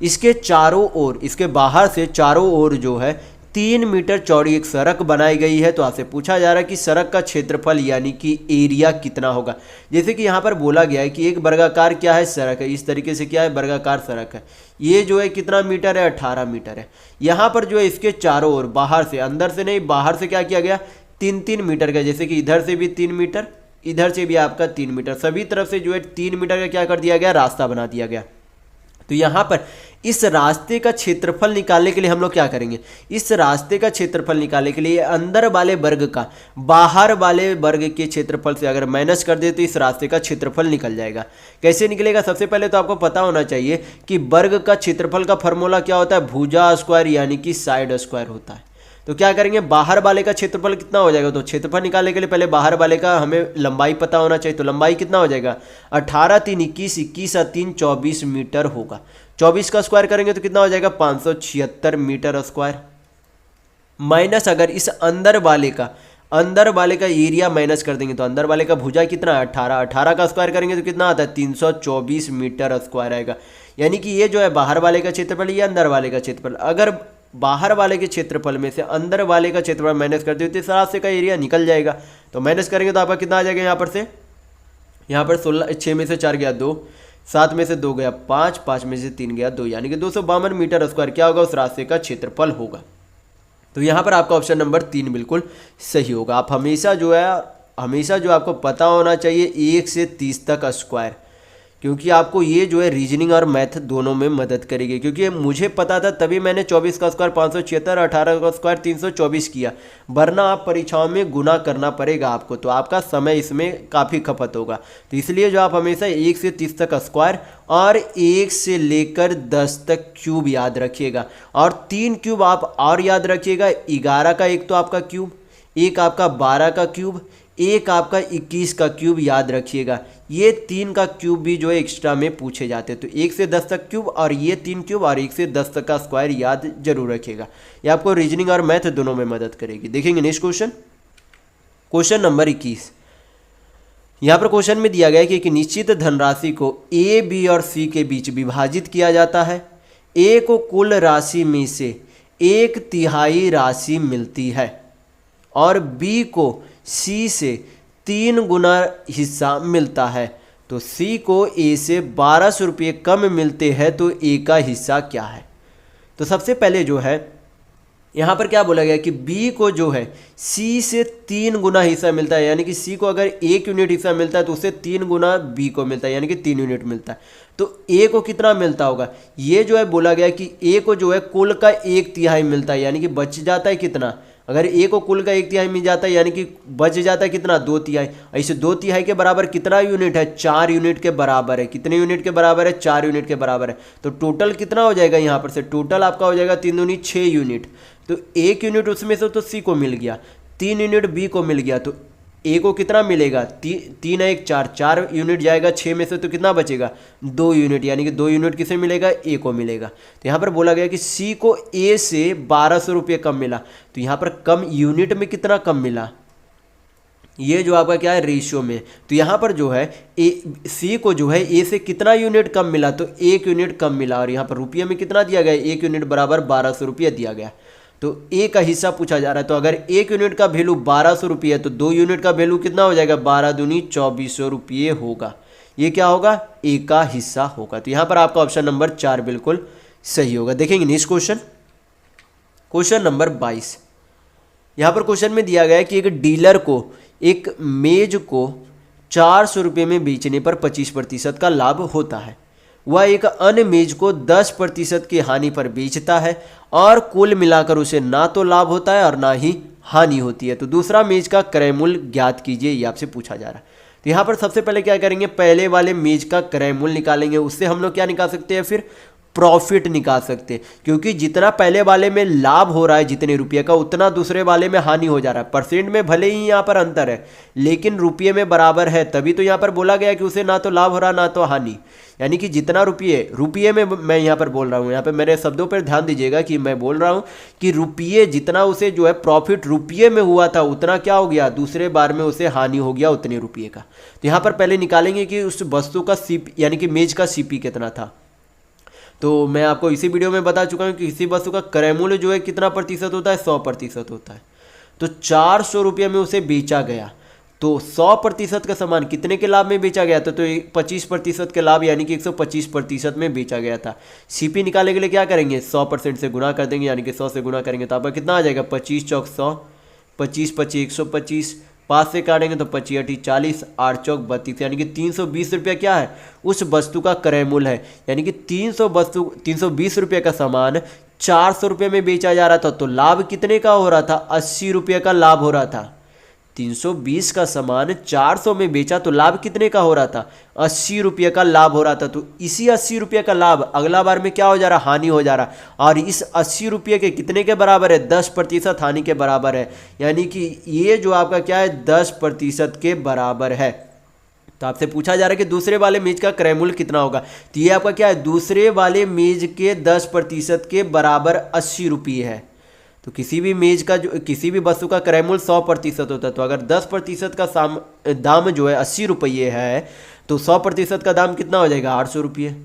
इसके चारों ओर, इसके बाहर से चारों ओर जो है 3 मीटर चौड़ी एक सड़क बनाई गई है। तो आपसे पूछा जा रहा है कि सड़क का क्षेत्रफल यानी कि एरिया कितना होगा। जैसे कि यहाँ पर बोला गया है कि एक वर्गाकार क्या है, सड़क है। इस तरीके से क्या है, वर्गाकार सड़क है। ये जो है कितना मीटर है, 18 मीटर है। यहाँ पर जो है इसके चारों ओर, बाहर से, अंदर से नहीं, बाहर से क्या किया गया, 3-3 मीटर का। जैसे कि इधर से भी 3 मीटर, इधर से भी आपका 3 मीटर, सभी तरफ से जो है 3 मीटर का क्या कर दिया गया, रास्ता बना दिया गया। तो यहाँ पर इस रास्ते का क्षेत्रफल निकालने के लिए हम लोग क्या करेंगे, इस रास्ते का क्षेत्रफल निकालने के लिए अंदर वाले वर्ग का बाहर वाले वर्ग के क्षेत्रफल से अगर माइनस कर दे तो इस रास्ते का क्षेत्रफल निकल जाएगा। कैसे निकलेगा, सबसे पहले तो आपको पता होना चाहिए कि वर्ग का क्षेत्रफल का फॉर्मूला क्या होता है, भुजा स्क्वायर यानी कि साइड स्क्वायर होता है। तो क्या करेंगे, बाहर वाले का क्षेत्रफल कितना हो जाएगा, तो क्षेत्रफल निकालने के लिए पहले बाहर वाले का हमें लंबाई पता होना चाहिए। तो लंबाई कितना हो जाएगा, 18 3 21, 21 3 24 मीटर होगा। 24 का स्क्वायर करेंगे तो कितना हो जाएगा, 576 मीटर स्क्वायर। माइनस अगर इस अंदर वाले का एरिया माइनस कर देंगे तो अंदर वाले का भुजा कितना है, 18। 18 का स्क्वायर करेंगे तो कितना आता है, 324 मीटर स्क्वायर आएगा। यानी कि ये जो है बाहर वाले का क्षेत्रफल, ये अंदर वाले का क्षेत्रफल। अगर बाहर वाले के क्षेत्रफल में से अंदर वाले का क्षेत्रफल माइनस कर देते तो इस रास्ते का एरिया निकल जाएगा। तो माइनस करेंगे तो आपका कितना आ जाएगा, यहाँ पर 16, 6 में से 4 गया 2, 7 में से 2 गया 5, 5 में से 3 गया 2, यानी कि 252 मीटर स्क्वायर क्या होगा, उस रास्ते का क्षेत्रफल होगा। तो यहाँ पर आपका ऑप्शन नंबर 3 बिल्कुल सही होगा। आप हमेशा जो आपको पता होना चाहिए 1 से 30 तक स्क्वायर, क्योंकि आपको ये जो है रीजनिंग और मैथ दोनों में मदद करेगी। क्योंकि मुझे पता था तभी मैंने 24 का स्क्वायर 576, 18 का स्क्वायर 324 किया, वरना आप परीक्षाओं में गुना करना पड़ेगा आपको, तो आपका समय इसमें काफ़ी खपत होगा। तो इसलिए जो आप हमेशा 1 से 30 तक स्क्वायर और 1 से लेकर 10 तक क्यूब याद रखिएगा। और 3 क्यूब आप और याद रखिएगा, 11 का एक तो आपका क्यूब, एक आपका 12 का क्यूब, एक आपका 21 का क्यूब याद रखिएगा। ये 3 का क्यूब भी जो है एक्स्ट्रा में पूछे जाते हैं। तो 1 से 10 तक क्यूब और ये 3 क्यूब और 1 से 10 तक का स्क्वायर याद जरूर रखिएगा। ये आपको रीजनिंग और मैथ दोनों में मदद करेगी। देखेंगे नेक्स्ट क्वेश्चन, क्वेश्चन नंबर 21। यहाँ पर क्वेश्चन में दिया गया है कि एक निश्चित धनराशि को ए, बी और सी के बीच विभाजित किया जाता है। ए को कुल राशि में से 1/3 राशि मिलती है और बी को सी से 3 गुना हिस्सा मिलता है। तो सी को ए से 1200 रुपये कम मिलते हैं, तो ए का हिस्सा क्या है। तो सबसे पहले जो है यहाँ पर क्या बोला गया कि बी को जो है सी से 3 गुना हिस्सा मिलता है, यानी कि सी को अगर 1 यूनिट हिस्सा मिलता है तो उससे 3 गुना बी को मिलता है, यानी कि 3 यूनिट मिलता है। तो ए को कितना मिलता होगा, ये जो है बोला गया कि ए को जो है कुल का 1/3 मिलता है, यानी कि बच जाता है कितना, अगर ए को कुल का 1/3 मिल जाता है यानी कि बच जाता है कितना, 2/3। ऐसे 2/3 के बराबर कितना यूनिट है, 4 यूनिट के बराबर है। कितने यूनिट के बराबर है, 4 यूनिट के बराबर है। तो टोटल कितना हो जाएगा, यहाँ पर से टोटल आपका हो जाएगा 3 दूनी 6 यूनिट। तो 1 यूनिट उसमें से तो सी को मिल गया, 3 यूनिट बी को मिल गया। तो ए को कितना मिलेगा, 3 1 4, 4 यूनिट जाएगा 6 में से, तो कितना बचेगा, 2 यूनिट, यानी कि 2 यूनिट किसे मिलेगा, ए को मिलेगा। तो यहाँ पर बोला गया कि सी को ए से 1200 रुपये कम मिला। तो यहाँ पर कम यूनिट में कितना कम मिला, ये जो आपका क्या है, रेशियो में। तो यहाँ पर जो है सी को जो है ए से कितना यूनिट कम मिला, तो 1 यूनिट कम मिला। और यहाँ पर रुपये में कितना दिया गया, 1 यूनिट बराबर 1200 रुपये दिया गया। तो ए का हिस्सा पूछा जा रहा है। तो अगर 1 यूनिट का वैल्यू 1200 रुपये है तो 2 यूनिट का वैल्यू कितना हो जाएगा, 12 दूनी 2400 रुपये होगा। ये क्या होगा, ए का हिस्सा होगा। तो यहाँ पर आपका ऑप्शन नंबर 4 बिल्कुल सही होगा। देखेंगे नेक्स्ट क्वेश्चन, क्वेश्चन नंबर 22। यहाँ पर क्वेश्चन में दिया गया है कि एक डीलर को एक मेज को 400 रुपये में बेचने पर 25% का लाभ होता है। वह एक अन्य मेज को 10% की हानि पर बेचता है और कुल मिलाकर उसे ना तो लाभ होता है और ना ही हानि होती है। तो दूसरा मेज का क्रय मूल्य ज्ञात कीजिए, ये आपसे पूछा जा रहा है। तो यहाँ पर सबसे पहले क्या करेंगे, पहले वाले मेज का क्रय मूल्य निकालेंगे। उससे हम लोग क्या निकाल सकते हैं, फिर प्रॉफिट निकाल सकते हैं, क्योंकि जितना पहले वाले में लाभ हो रहा है जितने रुपये का, उतना दूसरे वाले में हानि हो जा रहा है। परसेंट में भले ही यहाँ पर अंतर है लेकिन रुपये में बराबर है, तभी तो यहाँ पर बोला गया कि उसे ना तो लाभ हो रहा ना तो हानि। यानी कि जितना रुपये में मैं यहाँ पर बोल रहा हूँ, यहाँ पर मेरे शब्दों पर ध्यान दीजिएगा कि मैं बोल रहा हूँ कि रुपये जितना उसे जो है प्रॉफिट रुपये में हुआ था उतना क्या हो गया, दूसरे बार में उसे हानि हो गया उतने रुपये का। तो यहाँ पर पहले निकालेंगे कि उस वस्तु का सीपी यानी कि मेज का सीपी कितना था। तो मैं आपको इसी वीडियो में बता चुका हूँ कि किसी वस्तु का क्रय मूल्य जो है कितना प्रतिशत होता है, 100% होता है। तो 400 रुपये में उसे बेचा गया, तो 100% का सामान कितने के लाभ में बेचा गया था, तो 25% के लाभ यानी कि 125% में बेचा गया था। सीपी निकालने के लिए क्या करेंगे, 100% से गुना कर देंगे, यानी कि 100 से गुना करेंगे तो आपका कितना आ जाएगा, 25 चौक 100, 25 25 125, 5 से काटेंगे तो 25 8 40, 8 चौक 32, यानी कि 320 रुपया क्या है, उस वस्तु का क्रय मूल्य है। यानी कि 320 रुपये का सामान 400 रुपये में बेचा जा रहा था, तो लाभ कितने का हो रहा था, 80 रुपये का लाभ हो रहा था। 320 का सामान 400 में बेचा तो लाभ कितने का हो रहा था, 80 रुपये का लाभ हो रहा था। तो इसी 80 रुपये का लाभ अगला बार में क्या हो जा रहा, हानि हो जा रहा, और इस 80 रुपये के कितने के बराबर है, 10% हानि के बराबर है। यानी कि ये जो आपका क्या है, 10% के बराबर है। तो आपसे पूछा जा रहा है कि दूसरे वाले मेज का क्रय मूल्य कितना होगा, तो ये आपका क्या है, दूसरे वाले मेज के 10% के बराबर 80 रुपये है। तो किसी भी मेज का जो किसी भी वस्तु का क्रय मूल्य 100% होता है, तो अगर 10% का दाम जो है 80 रुपये है तो 100% का दाम कितना हो जाएगा, 800 रुपये।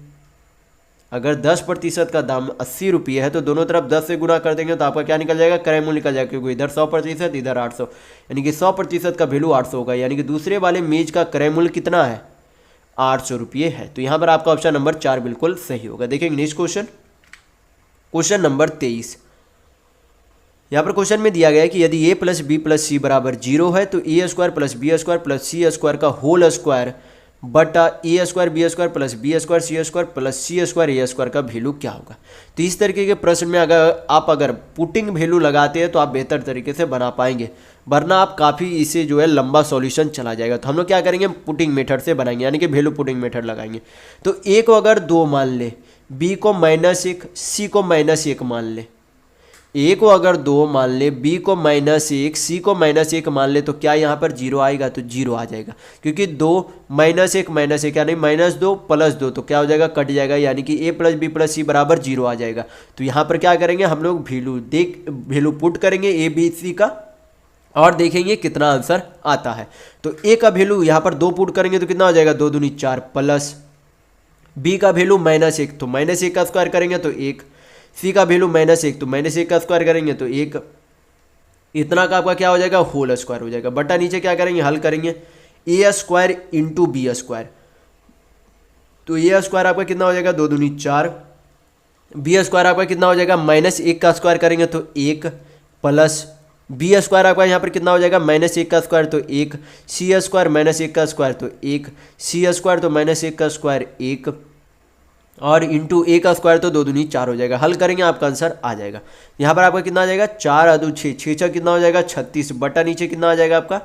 अगर 10% का दाम 80 रुपये है तो दोनों तरफ 10 से गुना कर देंगे तो आपका क्या निकल जाएगा, क्रय मूल्य निकल जाएगा, क्योंकि इधर 100% इधर 800, यानी कि 100% का वैल्यू 800 होगा। यानी कि दूसरे वाले मेज का क्रय मूल्य कितना है, 800 रुपये है। तो यहाँ पर आपका ऑप्शन नंबर 4 बिल्कुल सही होगा। देखेंगे नेक्स्ट क्वेश्चन, क्वेश्चन नंबर 23। यहाँ पर क्वेश्चन में दिया गया है कि यदि a plus B plus C बराबर 0 है तो A square plus B square plus C square का होल स्क्वायर बटा A square B square plus B square C square plus C square A square का वैल्यू क्या होगा। तो इस तरीके के प्रश्न में अगर पुटिंग वैल्यू लगाते हैं तो आप बेहतर तरीके से बना पाएंगे, वरना आप काफ़ी इसे जो है लंबा सॉल्यूशन चला जाएगा। तो हम लोग क्या करेंगे, पुटिंग मेथड से बनाएंगे, यानी कि वैल्यू पुटिंग मेथड लगाएंगे। तो ए को अगर 2 मान ले, बी को -1, सी को -1 मान ले, ए को अगर 2 मान ले, बी को -1, सी को -1 मान ले, तो क्या यहाँ पर 0 आएगा, तो 0 आ जाएगा, क्योंकि 2 -1 -1 यानी -2 + 2 तो क्या हो जाएगा, कट जाएगा, यानी कि a plus B plus C बराबर 0 आ जाएगा। तो यहाँ पर क्या करेंगे, हम लोग वैल्यू पुट करेंगे ए बी सी का और देखेंगे कितना आंसर आता है। तो ए का वैल्यू यहाँ पर 2 पुट करेंगे तो कितना हो जाएगा, 2 दूनी 4 प्लस बी का वैल्यू -1 तो -1 का स्क्वायर करेंगे तो 1, सी का वैल्यू -1 तो -1 का स्क्वायर करेंगे तो 1, इतना का आपका क्या हो जाएगा, होल स्क्वायर हो जाएगा। बटा नीचे क्या करेंगे, हल करेंगे, ए स्क्वायर इंटू बी स्क्वायर, तो ए स्क्वायर आपका कितना हो जाएगा, 2 दूनी 4, बी स्क्वायर आपका कितना हो जाएगा, -1 का स्क्वायर करेंगे तो 1 प्लस बी स्क्वायर आपका यहाँ पर कितना हो जाएगा, -1 का स्क्वायर तो 1, सी स्क्वायर -1 का स्क्वायर तो 1, सी स्क्वायर तो -1 का स्क्वायर 1 और इंटू ए का स्क्वायर तो 2 दूनी 4 हो जाएगा। हल करेंगे आपका आंसर आ जाएगा। यहाँ पर आपका कितना आ जाएगा, 4 2 6, 6 कितना हो जाएगा, 36, बटा नीचे कितना आ जाएगा आपका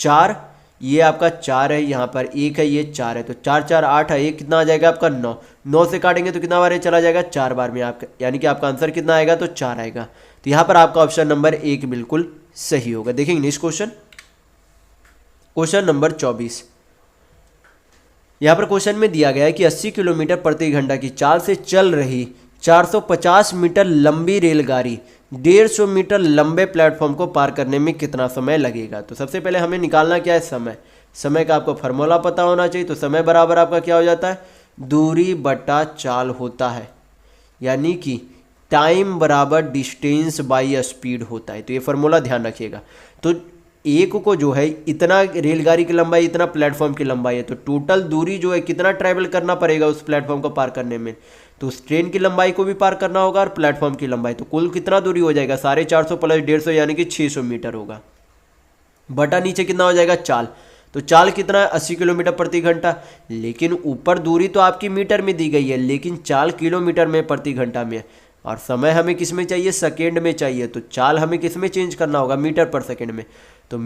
4, ये आपका 4 है, यहाँ पर 1 है, ये 4 है, तो 4 4 8 है, ये कितना आ जाएगा आपका 9, 9 से काटेंगे तो कितना बार ये चला जाएगा, 4 बार में आपका, यानी कि आपका आंसर कितना आएगा, तो 4 आएगा। तो यहाँ पर आपका ऑप्शन नंबर 1 बिल्कुल सही होगा। देखेंगे नेक्स्ट क्वेश्चन, क्वेश्चन नंबर 24। यहाँ पर क्वेश्चन में दिया गया है कि 80 किलोमीटर प्रति घंटा की चाल से चल रही 450 मीटर लंबी रेलगाड़ी 150 मीटर लंबे प्लेटफॉर्म को पार करने में कितना समय लगेगा। तो सबसे पहले हमें निकालना क्या है, समय का आपको फार्मूला पता होना चाहिए। तो समय बराबर आपका क्या हो जाता है, दूरी बटा चाल होता है, यानी कि टाइम बराबर डिस्टेंस बाई स्पीड होता है। तो ये फार्मूला ध्यान रखिएगा। तो एक को जो है इतना रेलगाड़ी की लंबाई, इतना प्लेटफॉर्म की लंबाई है, तो टोटल दूरी जो है कितना ट्रैवल करना पड़ेगा उस प्लेटफॉर्म को पार करने में, तो उस ट्रेन की लंबाई को भी पार करना होगा और प्लेटफॉर्म की लंबाई, तो कुल कितना दूरी हो जाएगा, 450 प्लस 150 यानी कि 600 मीटर होगा। बटा नीचे कितना हो जाएगा, चाल, तो चाल कितना है, 80 किलोमीटर प्रति घंटा, लेकिन ऊपर दूरी तो आपकी मीटर में दी गई है, लेकिन चाल किलोमीटर में प्रति घंटा में है, और समय हमें किस में चाहिए, सेकेंड में चाहिए, तो चाल हमें किस में चेंज करना होगा, मीटर पर सेकेंड में। तो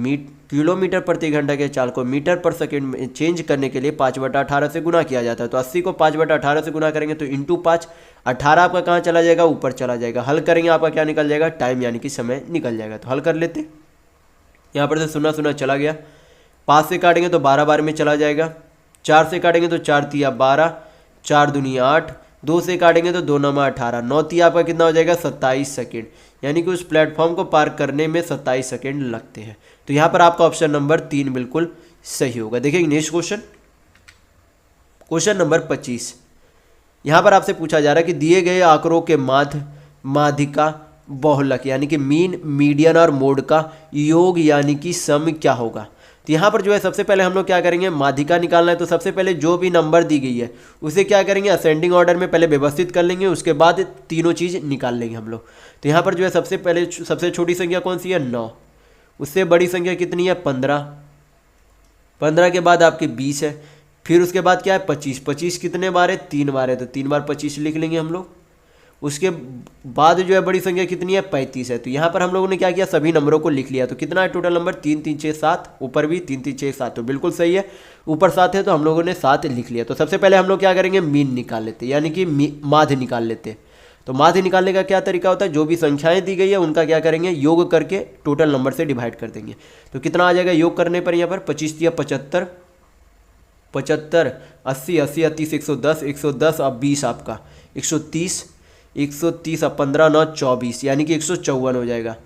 किलोमीटर प्रति घंटा के चाल को मीटर पर सेकेंड में चेंज करने के लिए 5/18 से गुना किया जाता है। तो 80 को 5/18 से गुना करेंगे तो इंटू 5, 18 आपका कहाँ चला जाएगा, ऊपर चला जाएगा। हल करेंगे आपका क्या निकल जाएगा, टाइम यानी कि समय निकल जाएगा। तो हल कर लेते, यहाँ पर से 0 चला गया, 5 से काटेंगे तो 12 बार में चला जाएगा, 4 से काटेंगे तो 4 तिया 12, 4 दूनी 8, 2 से काटेंगे तो 2 9 18, 9 तिया आपका कितना हो जाएगा 27 सेकेंड, यानी कि उस प्लेटफॉर्म को पार करने में 27 सेकेंड लगते हैं। तो यहाँ पर आपका ऑप्शन नंबर 3 बिल्कुल सही होगा। देखिए नेक्स्ट क्वेश्चन, क्वेश्चन नंबर 25। यहाँ पर आपसे पूछा जा रहा है कि दिए गए आंकड़ों के माध्यिका बहुलक यानी कि मीन, मीडियन और मोड का योग यानी कि सम क्या होगा। तो यहाँ पर जो है सबसे पहले हम लोग क्या करेंगे, माध्यिका निकालना है। तो सबसे पहले जो भी नंबर दी गई है उसे क्या करेंगे, असेंडिंग ऑर्डर में पहले व्यवस्थित कर लेंगे, उसके बाद तीनों चीज़ निकाल लेंगे हम लोग। तो यहाँ पर जो है सबसे पहले सबसे छोटी संख्या कौन सी है 9, उससे बड़ी संख्या कितनी है 15, 15 के बाद आपकी 20 है, फिर उसके बाद क्या है 25, 25 कितने बार है 3 बार है, तो 3 बार 25 लिख लेंगे हम लोग। उसके बाद जो है बड़ी संख्या कितनी है 35 है। तो यहाँ पर हम लोगों ने क्या किया, सभी नंबरों को लिख लिया। तो कितना है टोटल नंबर 3 3 6 7, ऊपर भी 3 3 6 7, तो बिल्कुल सही है, ऊपर 7 है तो हम लोगों ने 7 लिख लिया। तो सबसे पहले हम लोग क्या करेंगे, मीन निकाल लेते हैं, यानी कि माध्य निकाल लेते हैं। तो माध्य निकालने का क्या तरीका होता है, जो भी संख्याएं दी गई है उनका क्या करेंगे, योग करके टोटल नंबर से डिवाइड कर देंगे। तो कितना आ जाएगा योग करने पर, यहाँ पर 25 या 75, 75, 80, 80, 30, 110, 110 अब 20 आपका 130, 130 अब 15 9 24, यानी कि 154 हो जाएगा।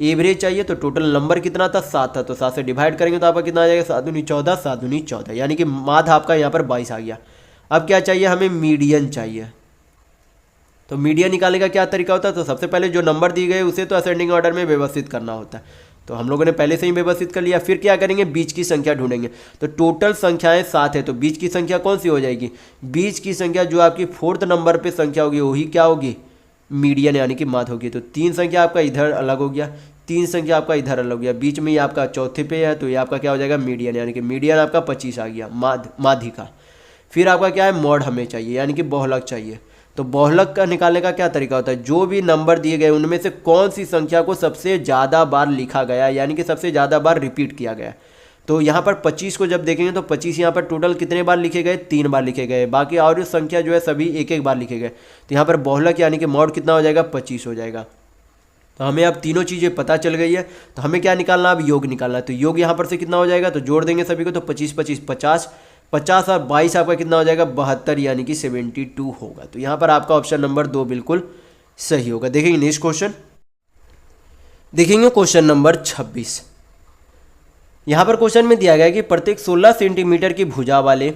एवरेज चाहिए तो टोटल नंबर कितना था 7 था, तो 7 से डिवाइड करेंगे तो आपका कितना आ जाएगा 7 दूनी 14, 7 दूनी 14, यानी कि माध्य आपका यहाँ पर 22 आ गया। अब क्या चाहिए हमें, मीडियन चाहिए। तो मीडियन निकालने का क्या तरीका होता है, तो सबसे पहले जो नंबर दी गए उसे तो असेंडिंग ऑर्डर में व्यवस्थित करना होता है। तो हम लोगों ने पहले से ही व्यवस्थित कर लिया। फिर क्या करेंगे, बीच की संख्या ढूंढेंगे। तो टोटल संख्याएं 7 है, तो बीच की संख्या कौन सी हो जाएगी, बीच की संख्या जो आपकी 4th नंबर पे संख्या होगी वही क्या होगी, मीडियन यानी कि माध्य होगी। तो 3 संख्या आपका इधर अलग हो गया, 3 संख्या आपका इधर अलग हो गया, बीच में ये आपका चौथे पे है, तो ये आपका क्या हो जाएगा मीडियन, यानी कि मीडियन आपका 25 आ गया माध्य का। फिर आपका क्या है, मॉड हमें चाहिए, यानी कि बहुलक चाहिए। तो बहुलक का निकालने का क्या तरीका होता है, जो भी नंबर दिए गए उनमें से कौन सी संख्या को सबसे ज़्यादा बार लिखा गया, यानी कि सबसे ज़्यादा बार रिपीट किया गया। तो यहाँ पर 25 को जब देखेंगे तो 25 यहाँ पर टोटल कितने बार लिखे गए, 3 बार लिखे गए, बाकी और संख्या जो है सभी एक एक बार लिखे गए। तो यहाँ पर बहुलक यानी कि मॉड कितना हो जाएगा, 25 हो जाएगा। तो हमें अब तीनों चीज़ें पता चल गई है। तो हमें क्या निकालना, अब योग निकालना है। तो योग यहाँ पर से कितना हो जाएगा, तो जोड़ देंगे सभी को, तो 25 25 50, 50 और 22 आपका कितना हो जाएगा 72, यानी कि 72 होगा। तो यहाँ पर आपका ऑप्शन नंबर 2 बिल्कुल सही होगा। देखेंगे नेक्स्ट क्वेश्चन, देखेंगे क्वेश्चन नंबर 26। यहाँ पर क्वेश्चन में दिया गया है कि प्रत्येक 16 सेंटीमीटर की भुजा वाले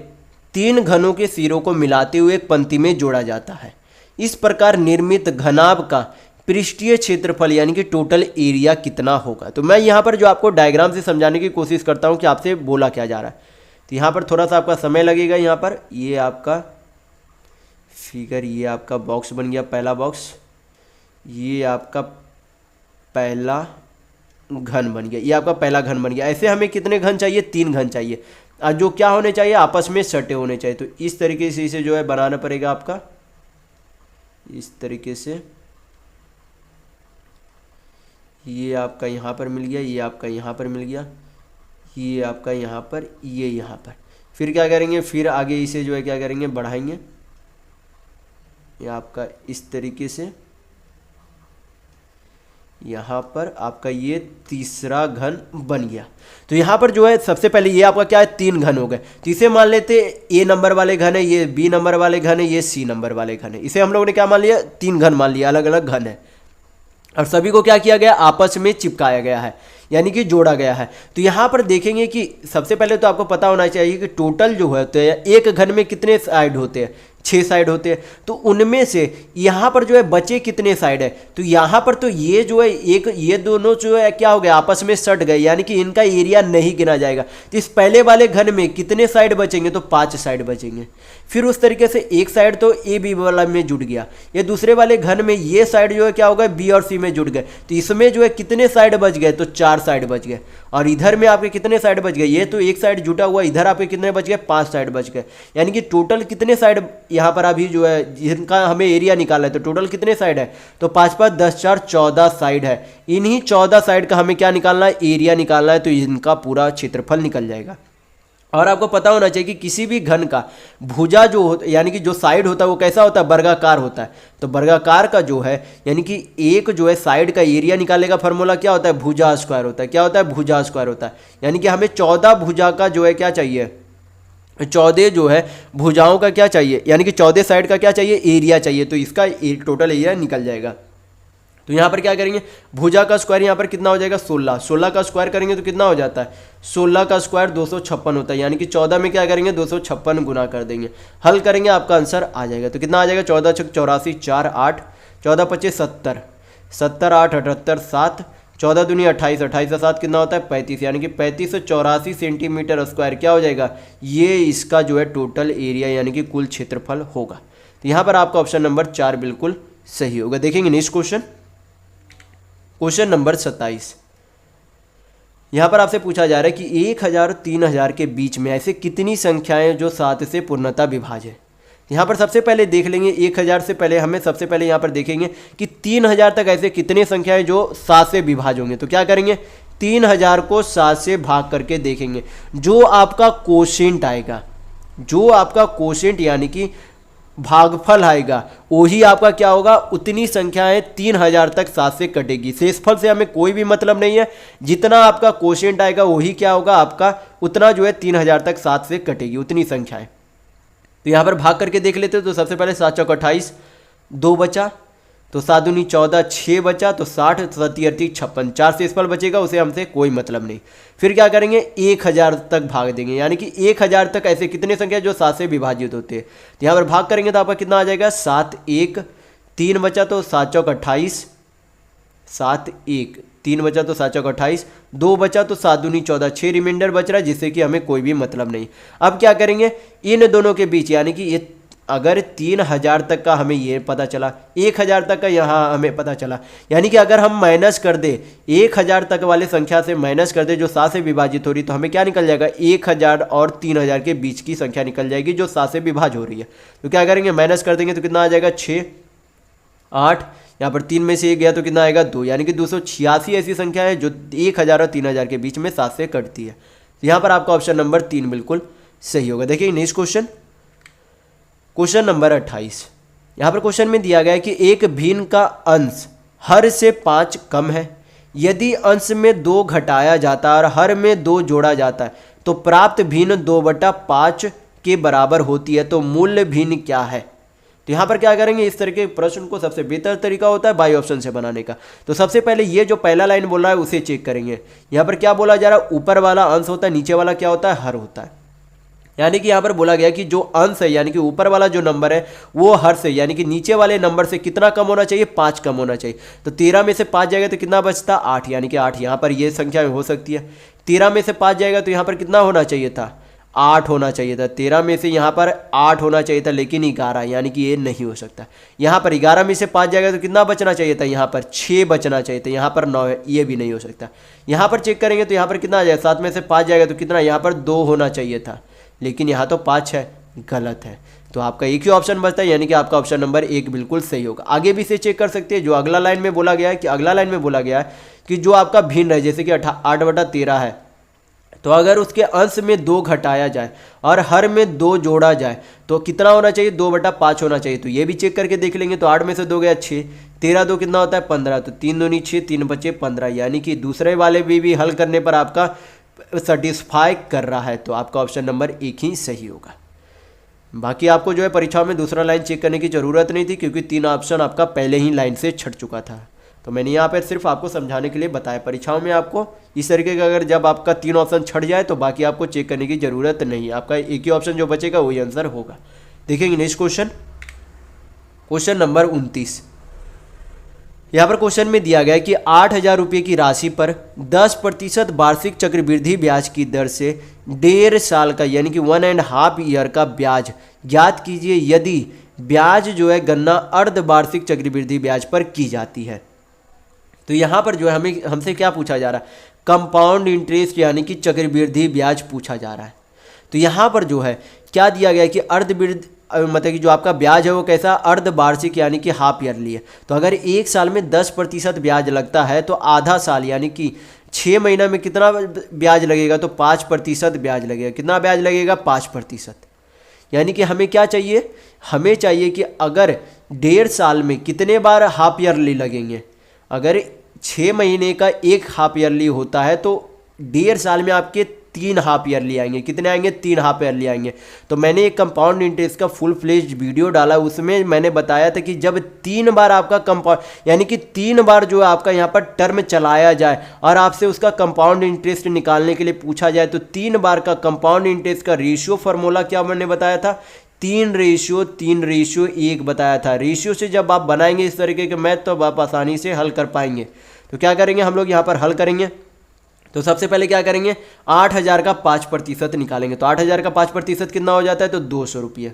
3 घनों के सिरों को मिलाते हुए एक पंक्ति में जोड़ा जाता है। इस प्रकार निर्मित घनाभ का पृष्ठीय क्षेत्रफल यानी कि टोटल एरिया कितना होगा। तो मैं यहाँ पर जो आपको डायग्राम से समझाने की कोशिश करता हूँ कि आपसे बोला क्या जा रहा है। तो यहाँ पर थोड़ा सा आपका समय लगेगा। यहाँ पर ये आपका फिगर, ये आपका बॉक्स बन गया, पहला बॉक्स, ये आपका पहला घन बन गया, ये आपका पहला घन बन गया। ऐसे हमें कितने घन चाहिए, 3 घन चाहिए, और जो क्या होने चाहिए, आपस में सटे होने चाहिए। तो इस तरीके से इसे जो है बनाना पड़ेगा आपका, इस तरीके से। ये आपका यहाँ पर मिल गया, ये आपका यहाँ पर मिल गया, ये आपका यहाँ पर, ये यहाँ पर। फिर क्या करेंगे, फिर आगे इसे जो है क्या करेंगे, बढ़ाएंगे, ये आपका इस तरीके से। यहाँ पर आपका ये तीसरा घन बन गया। तो यहाँ पर जो है सबसे पहले ये आपका क्या है, 3 घन हो गए। तो इसे मान लेते ए नंबर वाले घन है, ये बी नंबर वाले घन है, ये सी नंबर वाले घन है। इसे हम लोगों ने क्या मान लिया, 3 घन मान लिया, अलग अलग घन है। और सभी को क्या किया गया, आपस में चिपकाया गया है, यानी कि जोड़ा गया है। तो यहाँ पर देखेंगे कि सबसे पहले तो आपको पता होना चाहिए कि टोटल जो होते हैं एक घन में कितने साइड होते हैं, 6 साइड होते हैं। तो उनमें से यहाँ पर जो है बचे कितने साइड है, तो यहाँ पर तो ये जो है एक, ये दोनों जो है क्या हो गया, आपस में सट गए, यानी कि इनका एरिया नहीं गिना जाएगा। तो इस पहले वाले घन में कितने साइड बचेंगे, तो 5 साइड बचेंगे। फिर उस तरीके से एक साइड तो ए बी वाला में जुड़ गया, ये दूसरे वाले घन में ये साइड जो है क्या होगा, बी और सी में जुड़ गए, तो इसमें जो है कितने साइड बच गए, तो 4 साइड बच गए। और इधर में आपके कितने साइड बच गए, ये तो एक साइड जुटा हुआ, इधर आपके कितने बच गए, 5 साइड बच गए। यानी कि टोटल कितने साइड यहाँ पर अभी जो है जिनका हमें एरिया निकालना है, तो टोटल कितने साइड है, तो 5 5 10 4 14 साइड है। इन्हीं 14 साइड का हमें क्या निकालना है, एरिया निकालना है, तो इनका पूरा क्षेत्रफल निकल जाएगा। और आपको पता होना चाहिए कि किसी भी घन का भुजा जो होता यानी कि जो साइड होता है वो कैसा होता है, वर्गाकार होता है। तो वर्गाकार का जो है यानी कि एक जो है साइड का एरिया निकालने का फॉर्मूला क्या होता है, भुजा स्क्वायर होता है। क्या होता है, भुजा स्क्वायर होता है। यानी कि हमें 14 भुजा का जो है क्या चाहिए, 14 जो है भुजाओं का क्या चाहिए, यानी कि 14 साइड का क्या चाहिए, एरिया चाहिए। तो इसका टोटल एरिया निकल जाएगा। तो यहाँ पर क्या करेंगे, भुजा का स्क्वायर यहाँ पर कितना हो जाएगा, 16। 16 का स्क्वायर करेंगे तो कितना हो जाता है, 16 का स्क्वायर 256 होता है। यानी कि 14 में क्या करेंगे, 256 गुना कर देंगे, हल करेंगे, आपका आंसर आ जाएगा। तो कितना आ जाएगा, 14 छक 84, 4 8, 14 25 70, 70 8 78 7, 14 दूनी 28, 28 से 7 कितना होता है, 35। यानी कि 3584 सेंटीमीटर स्क्वायर क्या हो जाएगा, ये इसका जो है टोटल एरिया यानी कि कुल क्षेत्रफल होगा। तो यहाँ पर आपका ऑप्शन नंबर 4 बिल्कुल सही होगा। देखेंगे नेक्स्ट क्वेश्चन, क्वेश्चन नंबर 27। यहाँ पर आपसे पूछा जा रहा है कि 1000 और 3000 के बीच में ऐसे कितनी संख्याएं जो 7 से पूर्णतः विभाज्य है। यहाँ पर सबसे पहले देख लेंगे 1000 से पहले हमें सबसे पहले यहाँ पर देखेंगे कि 3000 तक ऐसे कितने संख्याएं जो 7 से विभाज्य होंगे। तो क्या करेंगे, 3000 को 7 से भाग करके देखेंगे। जो आपका कोशेंट आएगा, जो आपका कोशेंट यानी कि भागफल आएगा, वही आपका क्या होगा, उतनी संख्याएं 3000 तक 7 से कटेगी। शेषफल से हमें कोई भी मतलब नहीं है, जितना आपका कोशेंट आएगा वही क्या होगा आपका, उतना जो है 3000 तक 7 से कटेगी, उतनी संख्याएं। तो यहाँ पर भाग करके देख लेते हो। तो सबसे पहले 7 चौक 28, 2 बचा, तो 7 दूनी 14, 6 बचा, तो 60, 7 38 56, 4 शेषफल बचेगा, उसे हमसे कोई मतलब नहीं। फिर क्या करेंगे, 1000 तक भाग देंगे, यानी कि 1000 तक ऐसे कितने संख्या जो 7 से विभाजित होते हैं। तो यहाँ पर भाग करेंगे तो आपका कितना आ जाएगा, 7 1, 3 बचा, तो 7 चौक 28, 7 1, 3 बचा तो 7 चौक 28, 2 बचा तो 7 दूनी 14, 6 रिमाइंडर बच रहा है जिससे कि हमें कोई भी मतलब नहीं। अब क्या करेंगे, इन दोनों के बीच यानी कि ये अगर 3000 तक का हमें ये पता चला, 1000 तक का यहाँ हमें पता चला, यानी कि अगर हम माइनस कर दे 1000 तक वाले संख्या से माइनस कर दे जो 7 से विभाजित हो रही, तो हमें क्या निकल जाएगा, 1000 और 3000 के बीच की संख्या निकल जाएगी जो 7 से विभाज्य हो रही है। तो क्या करेंगे, माइनस कर देंगे तो कितना आ जाएगा, 6 8, यहाँ पर 3 में से 1 गया तो कितना आएगा, 2। यानी कि 286 ऐसी संख्या है जो 1000 और 3000 के बीच में 7 से कटती है। तो यहाँ पर आपका ऑप्शन नंबर 3 बिल्कुल सही होगा। देखिए नेक्स्ट क्वेश्चन, क्वेश्चन नंबर 28। यहाँ पर क्वेश्चन में दिया गया है कि एक भिन्न का अंश हर से 5 कम है। यदि अंश में 2 घटाया जाता है और हर में 2 जोड़ा जाता है तो प्राप्त भिन्न 2/5 के बराबर होती है, तो मूल्य भिन्न क्या है। तो यहाँ पर क्या करेंगे, इस तरह के प्रश्न को सबसे बेहतर तरीका होता है बाई ऑप्शन से बनाने का। तो सबसे पहले ये जो पहला लाइन बोल रहा है उसे चेक करेंगे। यहाँ पर क्या बोला जा रहा है, ऊपर वाला अंश होता है, नीचे वाला क्या होता है, हर होता है। यानी कि यहाँ पर बोला गया कि जो अंश है यानी कि ऊपर वाला जो नंबर है वो हर से यानी कि नीचे वाले नंबर से कितना कम होना चाहिए, 5 कम होना चाहिए। तो 13 में से 5 जाएगा तो कितना बचता, 8। यानी कि 8 यहाँ पर ये संख्या हो सकती है। 13 में से 5 जाएगा तो यहाँ पर कितना होना चाहिए था, 8 होना चाहिए था। 13 में से यहाँ पर 8 होना चाहिए था, लेकिन 11 यानी कि ये नहीं हो सकता। यहाँ पर 11 में से 5 जाएगा तो कितना बचना चाहिए था, यहाँ पर 6 बचना चाहिए था। यहाँ पर 9 है, ये भी नहीं हो सकता। यहाँ पर चेक करेंगे तो यहाँ पर कितना आ जाएगा, 7 में से 5 जाएगा तो कितना, यहाँ पर 2 होना चाहिए था, लेकिन यहाँ तो 5 है, गलत है। तो आपका एक ही ऑप्शन बचता है, यानी कि आपका ऑप्शन नंबर 1 बिल्कुल सही होगा। आगे भी इसे चेक कर सकते हैं। जो अगला लाइन में बोला गया है कि अगला लाइन में बोला गया है कि जो आपका भिन्न है, जैसे कि 8/13 है, तो अगर उसके अंश में 2 घटाया जाए और हर में 2 जोड़ा जाए तो कितना होना चाहिए, 2/5 होना चाहिए। तो ये भी चेक करके देख लेंगे। तो 8 में से 2 गया 6, 13 2 कितना होता है, 15। तो 3 दूनी 6, 3 बचे 15। यानी कि दूसरे वाले भी हल करने पर आपका सेटिस्फाई कर रहा है। तो आपका ऑप्शन नंबर 1 ही सही होगा। बाकी आपको जो है परीक्षाओं में दूसरा लाइन चेक करने की ज़रूरत नहीं थी, क्योंकि 3 ऑप्शन आपका पहले ही लाइन से छट चुका था। तो मैंने यहाँ पर सिर्फ आपको समझाने के लिए बताया। परीक्षाओं में आपको इस तरीके का अगर जब आपका 3 ऑप्शन छट जाए तो बाकी आपको चेक करने की ज़रूरत नहीं है। आपका एक ही ऑप्शन जो बचेगा वही आंसर होगा। देखेंगे नेक्स्ट क्वेश्चन, क्वेश्चन नंबर 29। यहाँ पर क्वेश्चन में दिया गया है कि 8,000 रुपये की राशि पर 10% वार्षिक चक्रवृद्धि ब्याज की दर से 1.5 साल का यानी कि 1.5 ईयर का ब्याज ज्ञात कीजिए यदि ब्याज जो है गणना अर्धवार्षिक चक्रवृद्धि ब्याज पर की जाती है। तो यहाँ पर जो है हमसे क्या पूछा जा रहा है, कंपाउंड इंटरेस्ट यानी कि चक्रवृद्धि ब्याज पूछा जा रहा है। तो यहाँ पर जो है क्या दिया गया है कि मतलब कि जो आपका ब्याज है वो कैसा अर्धवार्षिक यानी कि हाफ ईयरली है। तो अगर एक साल में 10% ब्याज लगता है तो आधा साल यानी कि 6 महीना में कितना ब्याज लगेगा, तो 5% ब्याज लगेगा। कितना ब्याज लगेगा, 5%। यानी कि हमें क्या चाहिए, हमें चाहिए कि अगर 1.5 साल में कितने बार हाफ ईयरली लगेंगे। अगर 6 महीने का एक हाफ ईयरली होता है तो 1.5 साल में आपके 3 हाफ ईयरली आएंगे। कितने आएंगे, 3 हाफ ईयरली आएंगे। तो मैंने एक कंपाउंड इंटरेस्ट का फुल फ्लेज्ड वीडियो डाला, उसमें मैंने बताया था कि जब 3 बार आपका कंपाउंड यानी कि 3 बार जो है आपका यहाँ पर टर्म चलाया जाए और आपसे उसका कंपाउंड इंटरेस्ट निकालने के लिए पूछा जाए तो 3 बार का कंपाउंड इंटरेस्ट का रेशियो फार्मूला क्या मैंने बताया था, 3:1 बताया था। रेशियो से जब आप बनाएंगे इस तरीके के मैथ तो आप आसानी से हल कर पाएंगे। तो क्या करेंगे हम लोग यहाँ पर हल करेंगे। तो सबसे पहले क्या करेंगे, 8,000 का 5% निकालेंगे। तो 8,000 का 5% कितना हो जाता है, तो 200 रुपये।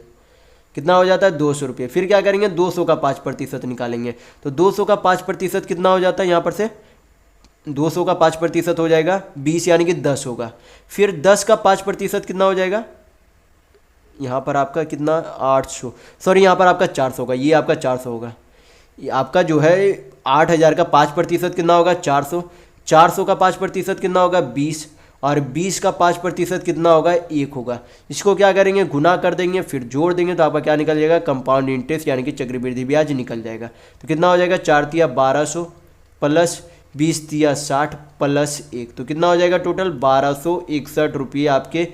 कितना हो जाता है, 200 रुपये। फिर क्या करेंगे, 200 का 5% निकालेंगे। तो 200 का 5% कितना हो जाता है, यहाँ पर से 200 का 5% हो जाएगा 20 यानी कि 10 होगा। फिर 10 का 5% कितना हो जाएगा, यहाँ पर आपका कितना 800, सॉरी यहाँ पर आपका 400 होगा। ये आपका 400 होगा। ये आपका जो है 8,000 का 5% कितना होगा, 400। 400 का 5% कितना होगा, 20। और 20 का 5% कितना होगा, 1 होगा। इसको क्या करेंगे, गुना कर देंगे, फिर जोड़ देंगे तो आपका क्या निकल जाएगा, कंपाउंड इंटरेस्ट यानी कि चक्रवृद्धि ब्याज निकल जाएगा। तो कितना हो जाएगा, 4 तिया 1200 प्लस 20 तिया 60 प्लस 1, तो कितना हो जाएगा टोटल 1261 रुपये आपके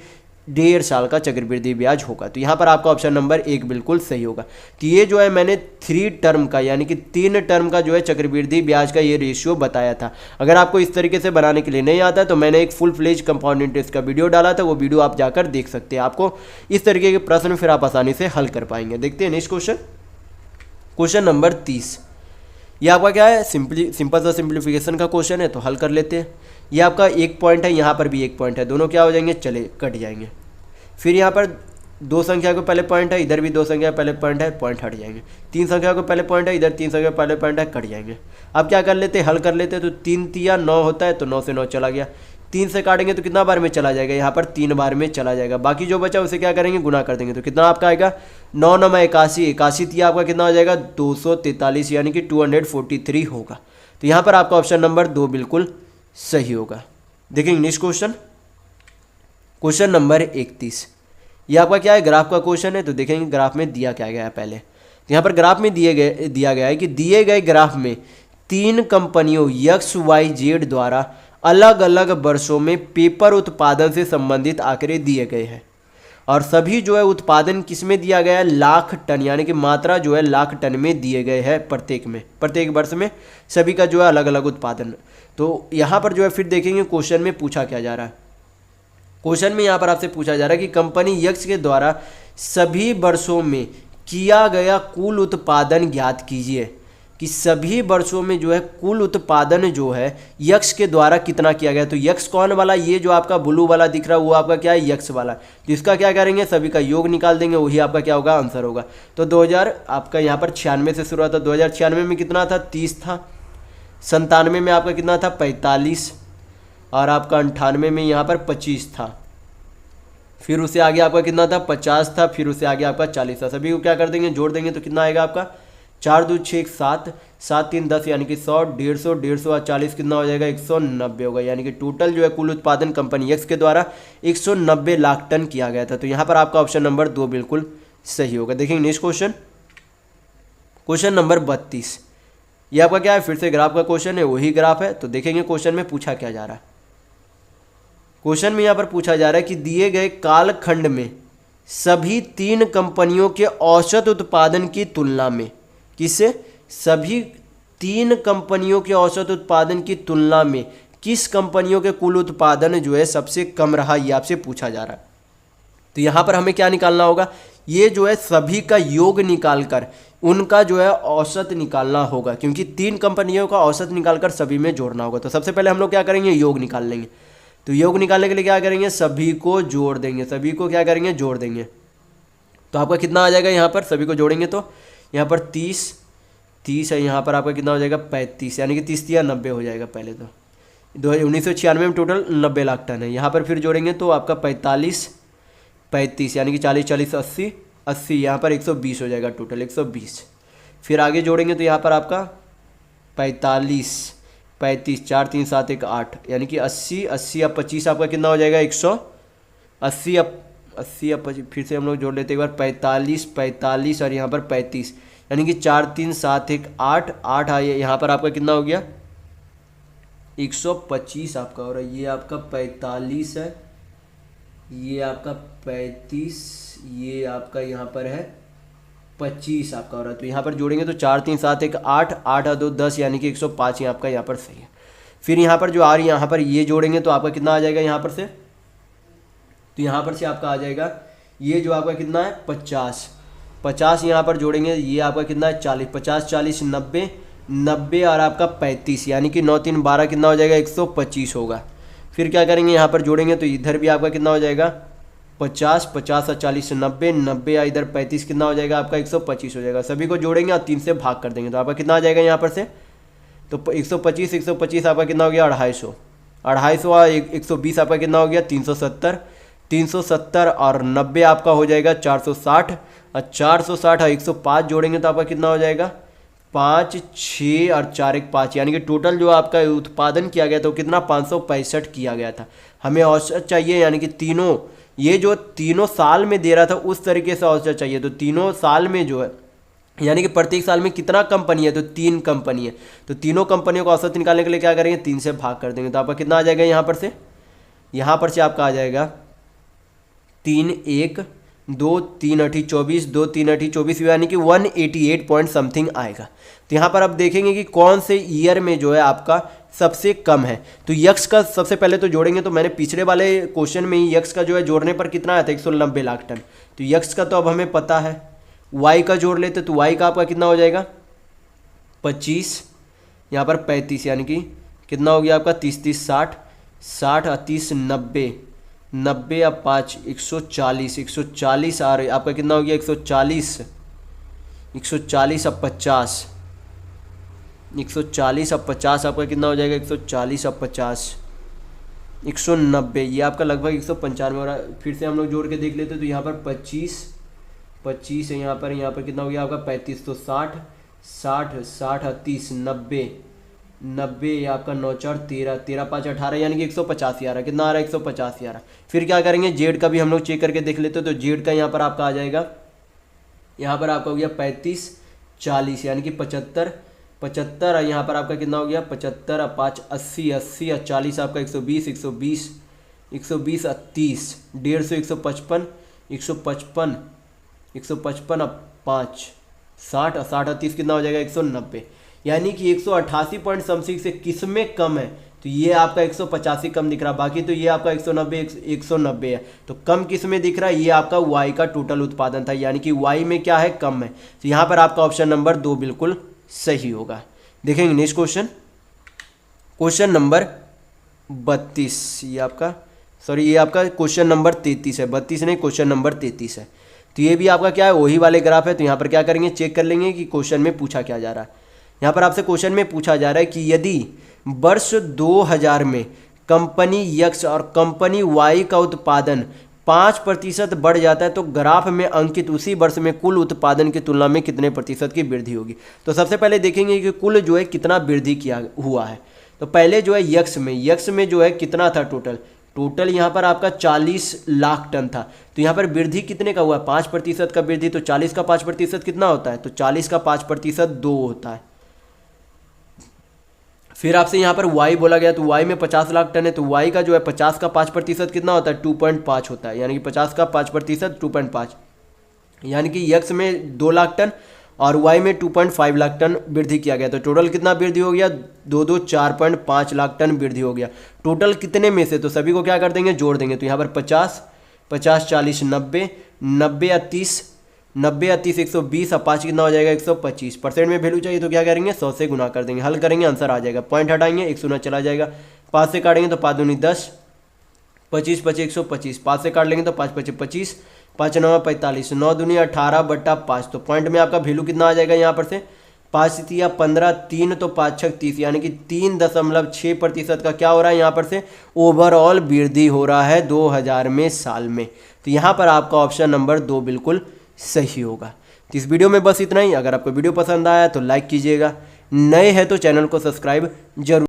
1.5 साल का चक्रवृद्धि ब्याज होगा। तो यहाँ पर आपका ऑप्शन नंबर 1 बिल्कुल सही होगा। तो ये जो है मैंने 3 टर्म का यानी कि 3 टर्म का जो है चक्रवृद्धि ब्याज का ये रेशियो बताया था। अगर आपको इस तरीके से बनाने के लिए नहीं आता तो मैंने एक फुल फ्लेज कंपाउंड इंटरेस्ट का वीडियो डाला था, वो वीडियो आप जाकर देख सकते हैं। आपको इस तरीके के प्रश्न फिर आप आसानी से हल कर पाएंगे। देखते हैं नेक्स्ट क्वेश्चन, क्वेश्चन नंबर 30। ये आपका क्या है, सिंपल सा सिंप्लीफिकेशन का क्वेश्चन है, तो हल कर लेते हैं। ये आपका 1 पॉइंट है, यहाँ पर भी 1 पॉइंट है, दोनों क्या हो जाएंगे, चले कट जाएंगे। फिर यहाँ पर 2 संख्या को पहले पॉइंट है, इधर भी 2 संख्या पहले पॉइंट है, पॉइंट हट जाएंगे। 3 संख्या को पहले पॉइंट है, इधर 3 संख्या पहले पॉइंट है, कट जाएंगे। अब क्या कर लेते हैं, हल कर लेते हैं। तो 3 तिया 9 होता है, तो 9 से 9 चला गया। 3 से काटेंगे तो कितना बार में चला जाएगा, यहाँ पर 3 बार में चला जाएगा। बाकी जो बचा उसे क्या करेंगे, गुना कर देंगे। तो कितना आपका आएगा, 9 9 81, 81 तिया आपका कितना हो जाएगा, 243 यानी कि 243 होगा। तो यहाँ पर आपका ऑप्शन नंबर 2 बिल्कुल सही होगा। देखेंगे नेक्स्ट क्वेश्चन, क्वेश्चन नंबर 31। ये आपका क्या है, ग्राफ का क्वेश्चन है। तो देखेंगे ग्राफ में दिया क्या गया है पहले। तो यहाँ पर ग्राफ में दिया गया है कि दिए गए ग्राफ में 3 कंपनियों XYZ द्वारा अलग अलग वर्षों में पेपर उत्पादन से संबंधित आंकड़े दिए गए हैं और सभी जो है उत्पादन किस में दिया गया है, लाख टन, यानी कि मात्रा जो है लाख टन में दिए गए हैं प्रत्येक वर्ष में सभी का जो है अलग अलग उत्पादन। तो यहाँ पर जो है फिर देखेंगे क्वेश्चन में पूछा क्या जा रहा है। क्वेश्चन में यहाँ पर आपसे पूछा जा रहा है कि कंपनी यक्स के द्वारा सभी वर्षों में किया गया कुल उत्पादन ज्ञात कीजिए, कि सभी वर्षों में जो है कुल उत्पादन जो है यक्स के द्वारा कितना किया गया। तो यक्स कौन वाला, ये जो आपका ब्लू वाला दिख रहा है वो आपका क्या है, यक्स वाला। तो इसका क्या करेंगे, सभी का योग निकाल देंगे, वही आपका क्या होगा, आंसर होगा। तो 2000 आपका यहाँ पर 96 से शुरू था, 2096 में कितना था, 30 था। 97 में आपका कितना था, 45। और आपका 98 में यहाँ पर 25 था। फिर उससे आगे आपका कितना था, 50 था। फिर उससे आगे आपका 40 था। सभी को क्या कर देंगे, जोड़ देंगे तो कितना आएगा आपका, 4 2 6 7, 7 3 10 यानी कि 100, 150, 150 और 40 कितना हो जाएगा, 190 होगा। यानी कि टोटल जो है कुल उत्पादन कंपनी एक्स के द्वारा 190 लाख टन किया गया था। तो यहाँ पर आपका ऑप्शन नंबर 2 बिल्कुल सही होगा। देखेंगे नेक्स्ट क्वेश्चन, क्वेश्चन नंबर 32। ये आपका क्या है, फिर से ग्राफ का क्वेश्चन है, वही ग्राफ है। तो देखेंगे क्वेश्चन में पूछा क्या जा रहा है। क्वेश्चन में यहाँ पर पूछा जा रहा है कि दिए गए कालखंड में सभी 3 कंपनियों के औसत उत्पादन की तुलना में, किससे, सभी 3 कंपनियों के औसत उत्पादन की तुलना में किस कंपनियों के कुल उत्पादन जो है सबसे कम रहा, ये आपसे पूछा जा रहा है। तो यहाँ पर हमें क्या निकालना होगा, ये जो है सभी का योग निकाल कर उनका जो है औसत निकालना होगा, क्योंकि 3 कंपनियों का औसत निकालकर सभी में जोड़ना होगा। तो सबसे पहले हम लोग क्या करेंगे, योग निकाल लेंगे। तो योग निकालने के लिए क्या करेंगे, सभी को जोड़ देंगे, सभी को क्या करेंगे, जोड़ देंगे। तो आपका कितना आ जाएगा, यहाँ पर सभी को जोड़ेंगे तो यहाँ पर 30 है, यहाँ पर आपका कितना हो जाएगा 35, यानी कि 30 या 90 हो जाएगा। पहले तो 1996 में टोटल 90 लाख टन है। यहाँ पर फिर जोड़ेंगे तो आपका 35 यानी कि 40 80 यहाँ पर 120 हो जाएगा, टोटल 120। फिर आगे जोड़ेंगे तो यहाँ पर आपका 45 4 3 7 1 8 यानी कि 80 या 25 आपका कितना हो जाएगा 180 या 25। फिर से हम लोग जोड़ लेते एक बार 45 और यहाँ पर 35 यानी कि 4 3 7 1 8 आइए, यहाँ पर आपका कितना हो गया 125 आपका। और ये आपका 45 है, ये आपका 35, ये आपका यहाँ पर है 25 आपका हो रहा है। तो यहाँ पर जोड़ेंगे तो 4 3 7 1 8 8 2 10 यानी कि 105 आपका यहाँ पर सही है। फिर यहाँ पर जो आ रही है यहाँ पर ये जोड़ेंगे तो आपका कितना आ जाएगा यहाँ पर से, तो यहाँ पर से आपका आ जाएगा ये जो आपका कितना है 50 यहाँ पर जोड़ेंगे, ये आपका कितना है 40 50 40 90 और आपका 35 यानी कि 9 3 12 कितना हो जाएगा 125 होगा। फिर क्या करेंगे यहाँ पर जोड़ेंगे तो इधर भी आपका कितना हो जाएगा 50 और 40 90 या इधर 35 कितना हो जाएगा आपका 125 हो जाएगा। सभी को जोड़ेंगे और 3 से भाग कर देंगे तो आपका कितना आ जाएगा यहाँ पर से, तो 125 आपका कितना हो गया 250 और 120 आपका कितना हो गया 370 और 90 आपका हो जाएगा 460 और 460 और 105 जोड़ेंगे तो आपका कितना हो जाएगा 5 6 और 4 1 5 यानी कि टोटल जो आपका उत्पादन किया गया था वो कितना 565 किया गया था। हमें औसत चाहिए, यानी कि तीनों ये जो तीनों साल में दे रहा था उस तरीके से औसत चाहिए। तो तीनों साल में जो है यानी कि प्रत्येक साल में कितना कंपनी है, तो 3 कंपनी है। तो तीनों कंपनियों का औसत निकालने के लिए क्या करेंगे 3 से भाग कर देंगे तो आपका कितना आ जाएगा यहाँ पर से आपका आ जाएगा 3 1 2 3 8 24 2 3 8 24 यानी कि 188 पॉइंट समथिंग आएगा। तो यहाँ पर आप देखेंगे कि कौन से ईयर में जो है आपका सबसे कम है। तो यक्स का सबसे पहले तो जोड़ेंगे, तो मैंने पिछले वाले क्वेश्चन में ही यक्स का जो है जोड़ने पर कितना आया था 190 लाख टन। तो यक्स का तो अब हमें पता है। वाई का जोड़ लेते तो वाई का आपका कितना हो जाएगा 25, यहाँ पर 35 यानी कि कितना हो गया आपका 30 30 60 और 30 90 या 5 140 आ रही आपका कितना हो गया 140 अब 50 140 अब 50 आपका कितना हो जाएगा 140 अब 50 190 ये आपका लगभग 195 हो रहा है। फिर से हम लोग जोड़ के देख लेते तो यहाँ पर 25 है, यहाँ पर कितना हो गया आपका 35 तो 60 और 30 90 ये आपका 9 4 13 5 18 यानी कि 185 आ रहा है। कितना आ रहा है 185 आ रहा है। फिर क्या करेंगे जेड का भी हम लोग चेक करके देख लेते तो जेड का यहाँ पर आपका आ जाएगा, यहाँ पर आपका हो गया 35 40 यानी कि 75 और यहाँ पर आपका कितना हो गया 75 और 5 80 और 40 आपका 120 और 30 150 155 और 5 60 और 30 कितना हो जाएगा 190 यानी कि 188 पॉइंट समथिंग से किसमें कम है, तो ये आपका 185 कम दिख रहा है। बाकी तो ये आपका 190 है। तो कम किस में दिख रहा है, ये आपका वाई का टोटल उत्पादन था, यानी कि वाई में क्या है कम है। तो यहाँ पर आपका ऑप्शन नंबर 2 बिल्कुल सही होगा। देखेंगे नेक्स्ट क्वेश्चन नंबर 32, ये आपका क्वेश्चन नंबर 33 है, 32 नहीं क्वेश्चन नंबर 33 है। तो ये भी आपका क्या है वही वाले ग्राफ है। तो यहाँ पर क्या करेंगे चेक कर लेंगे कि क्वेश्चन में पूछा क्या जा रहा है। यहाँ पर आपसे क्वेश्चन में पूछा जा रहा है कि यदि वर्ष 2000 में कंपनी यक्स और कंपनी वाई का उत्पादन 5% बढ़ जाता है तो ग्राफ में अंकित उसी वर्ष में कुल उत्पादन की तुलना में कितने प्रतिशत की वृद्धि होगी। तो सबसे पहले देखेंगे कि कुल जो है कितना वृद्धि किया हुआ है। तो पहले जो है यक्स में जो है कितना था टोटल यहाँ पर आपका 40 लाख टन था। तो यहाँ पर वृद्धि कितने का हुआ 5% का वृद्धि। तो 40 का 5% कितना होता है, तो 40 का 5% 2 होता है। फिर आपसे यहाँ पर y बोला गया, तो y में 50 लाख टन है, तो y का जो है 50 का 5% कितना होता है 2.5 होता है, यानी कि 50 का 5% 2.5, यानी कि x में 2 लाख टन और y में 2.5 लाख टन वृद्धि किया गया। तो टोटल कितना वृद्धि हो गया 4.5 लाख टन वृद्धि हो गया। टोटल कितने में से, तो सभी को क्या कर देंगे जोड़ देंगे। तो यहाँ पर 50 50 40 90, 90 या 30, 90 या 30 120, और 5 कितना हो जाएगा 125। परसेंट में वैल्यू चाहिए तो क्या करेंगे 100 से गुना कर देंगे, हल करेंगे आंसर आ जाएगा। पॉइंट हटाएंगे 1 शून्य चला जाएगा, 5 से काटेंगे तो 5 दूनी 10, 25 25 125, 5 से काट लेंगे तो 5 25 25, 5 9 45, 9 दूनी 18/5। तो पॉइंट में आपका वैल्यू कितना आ जाएगा यहाँ पर से 5 या 15, 3 तो 5 6 30, यानी कि 3.6% का क्या हो रहा है यहाँ पर से ओवरऑल वृद्धि हो रहा है 2000 में साल में। तो यहाँ पर आपका ऑप्शन नंबर 2 बिल्कुल सही होगा। तो इस वीडियो में बस इतना ही। अगर आपको वीडियो पसंद आया तो लाइक कीजिएगा, नए हैं तो चैनल को सब्सक्राइब जरूर।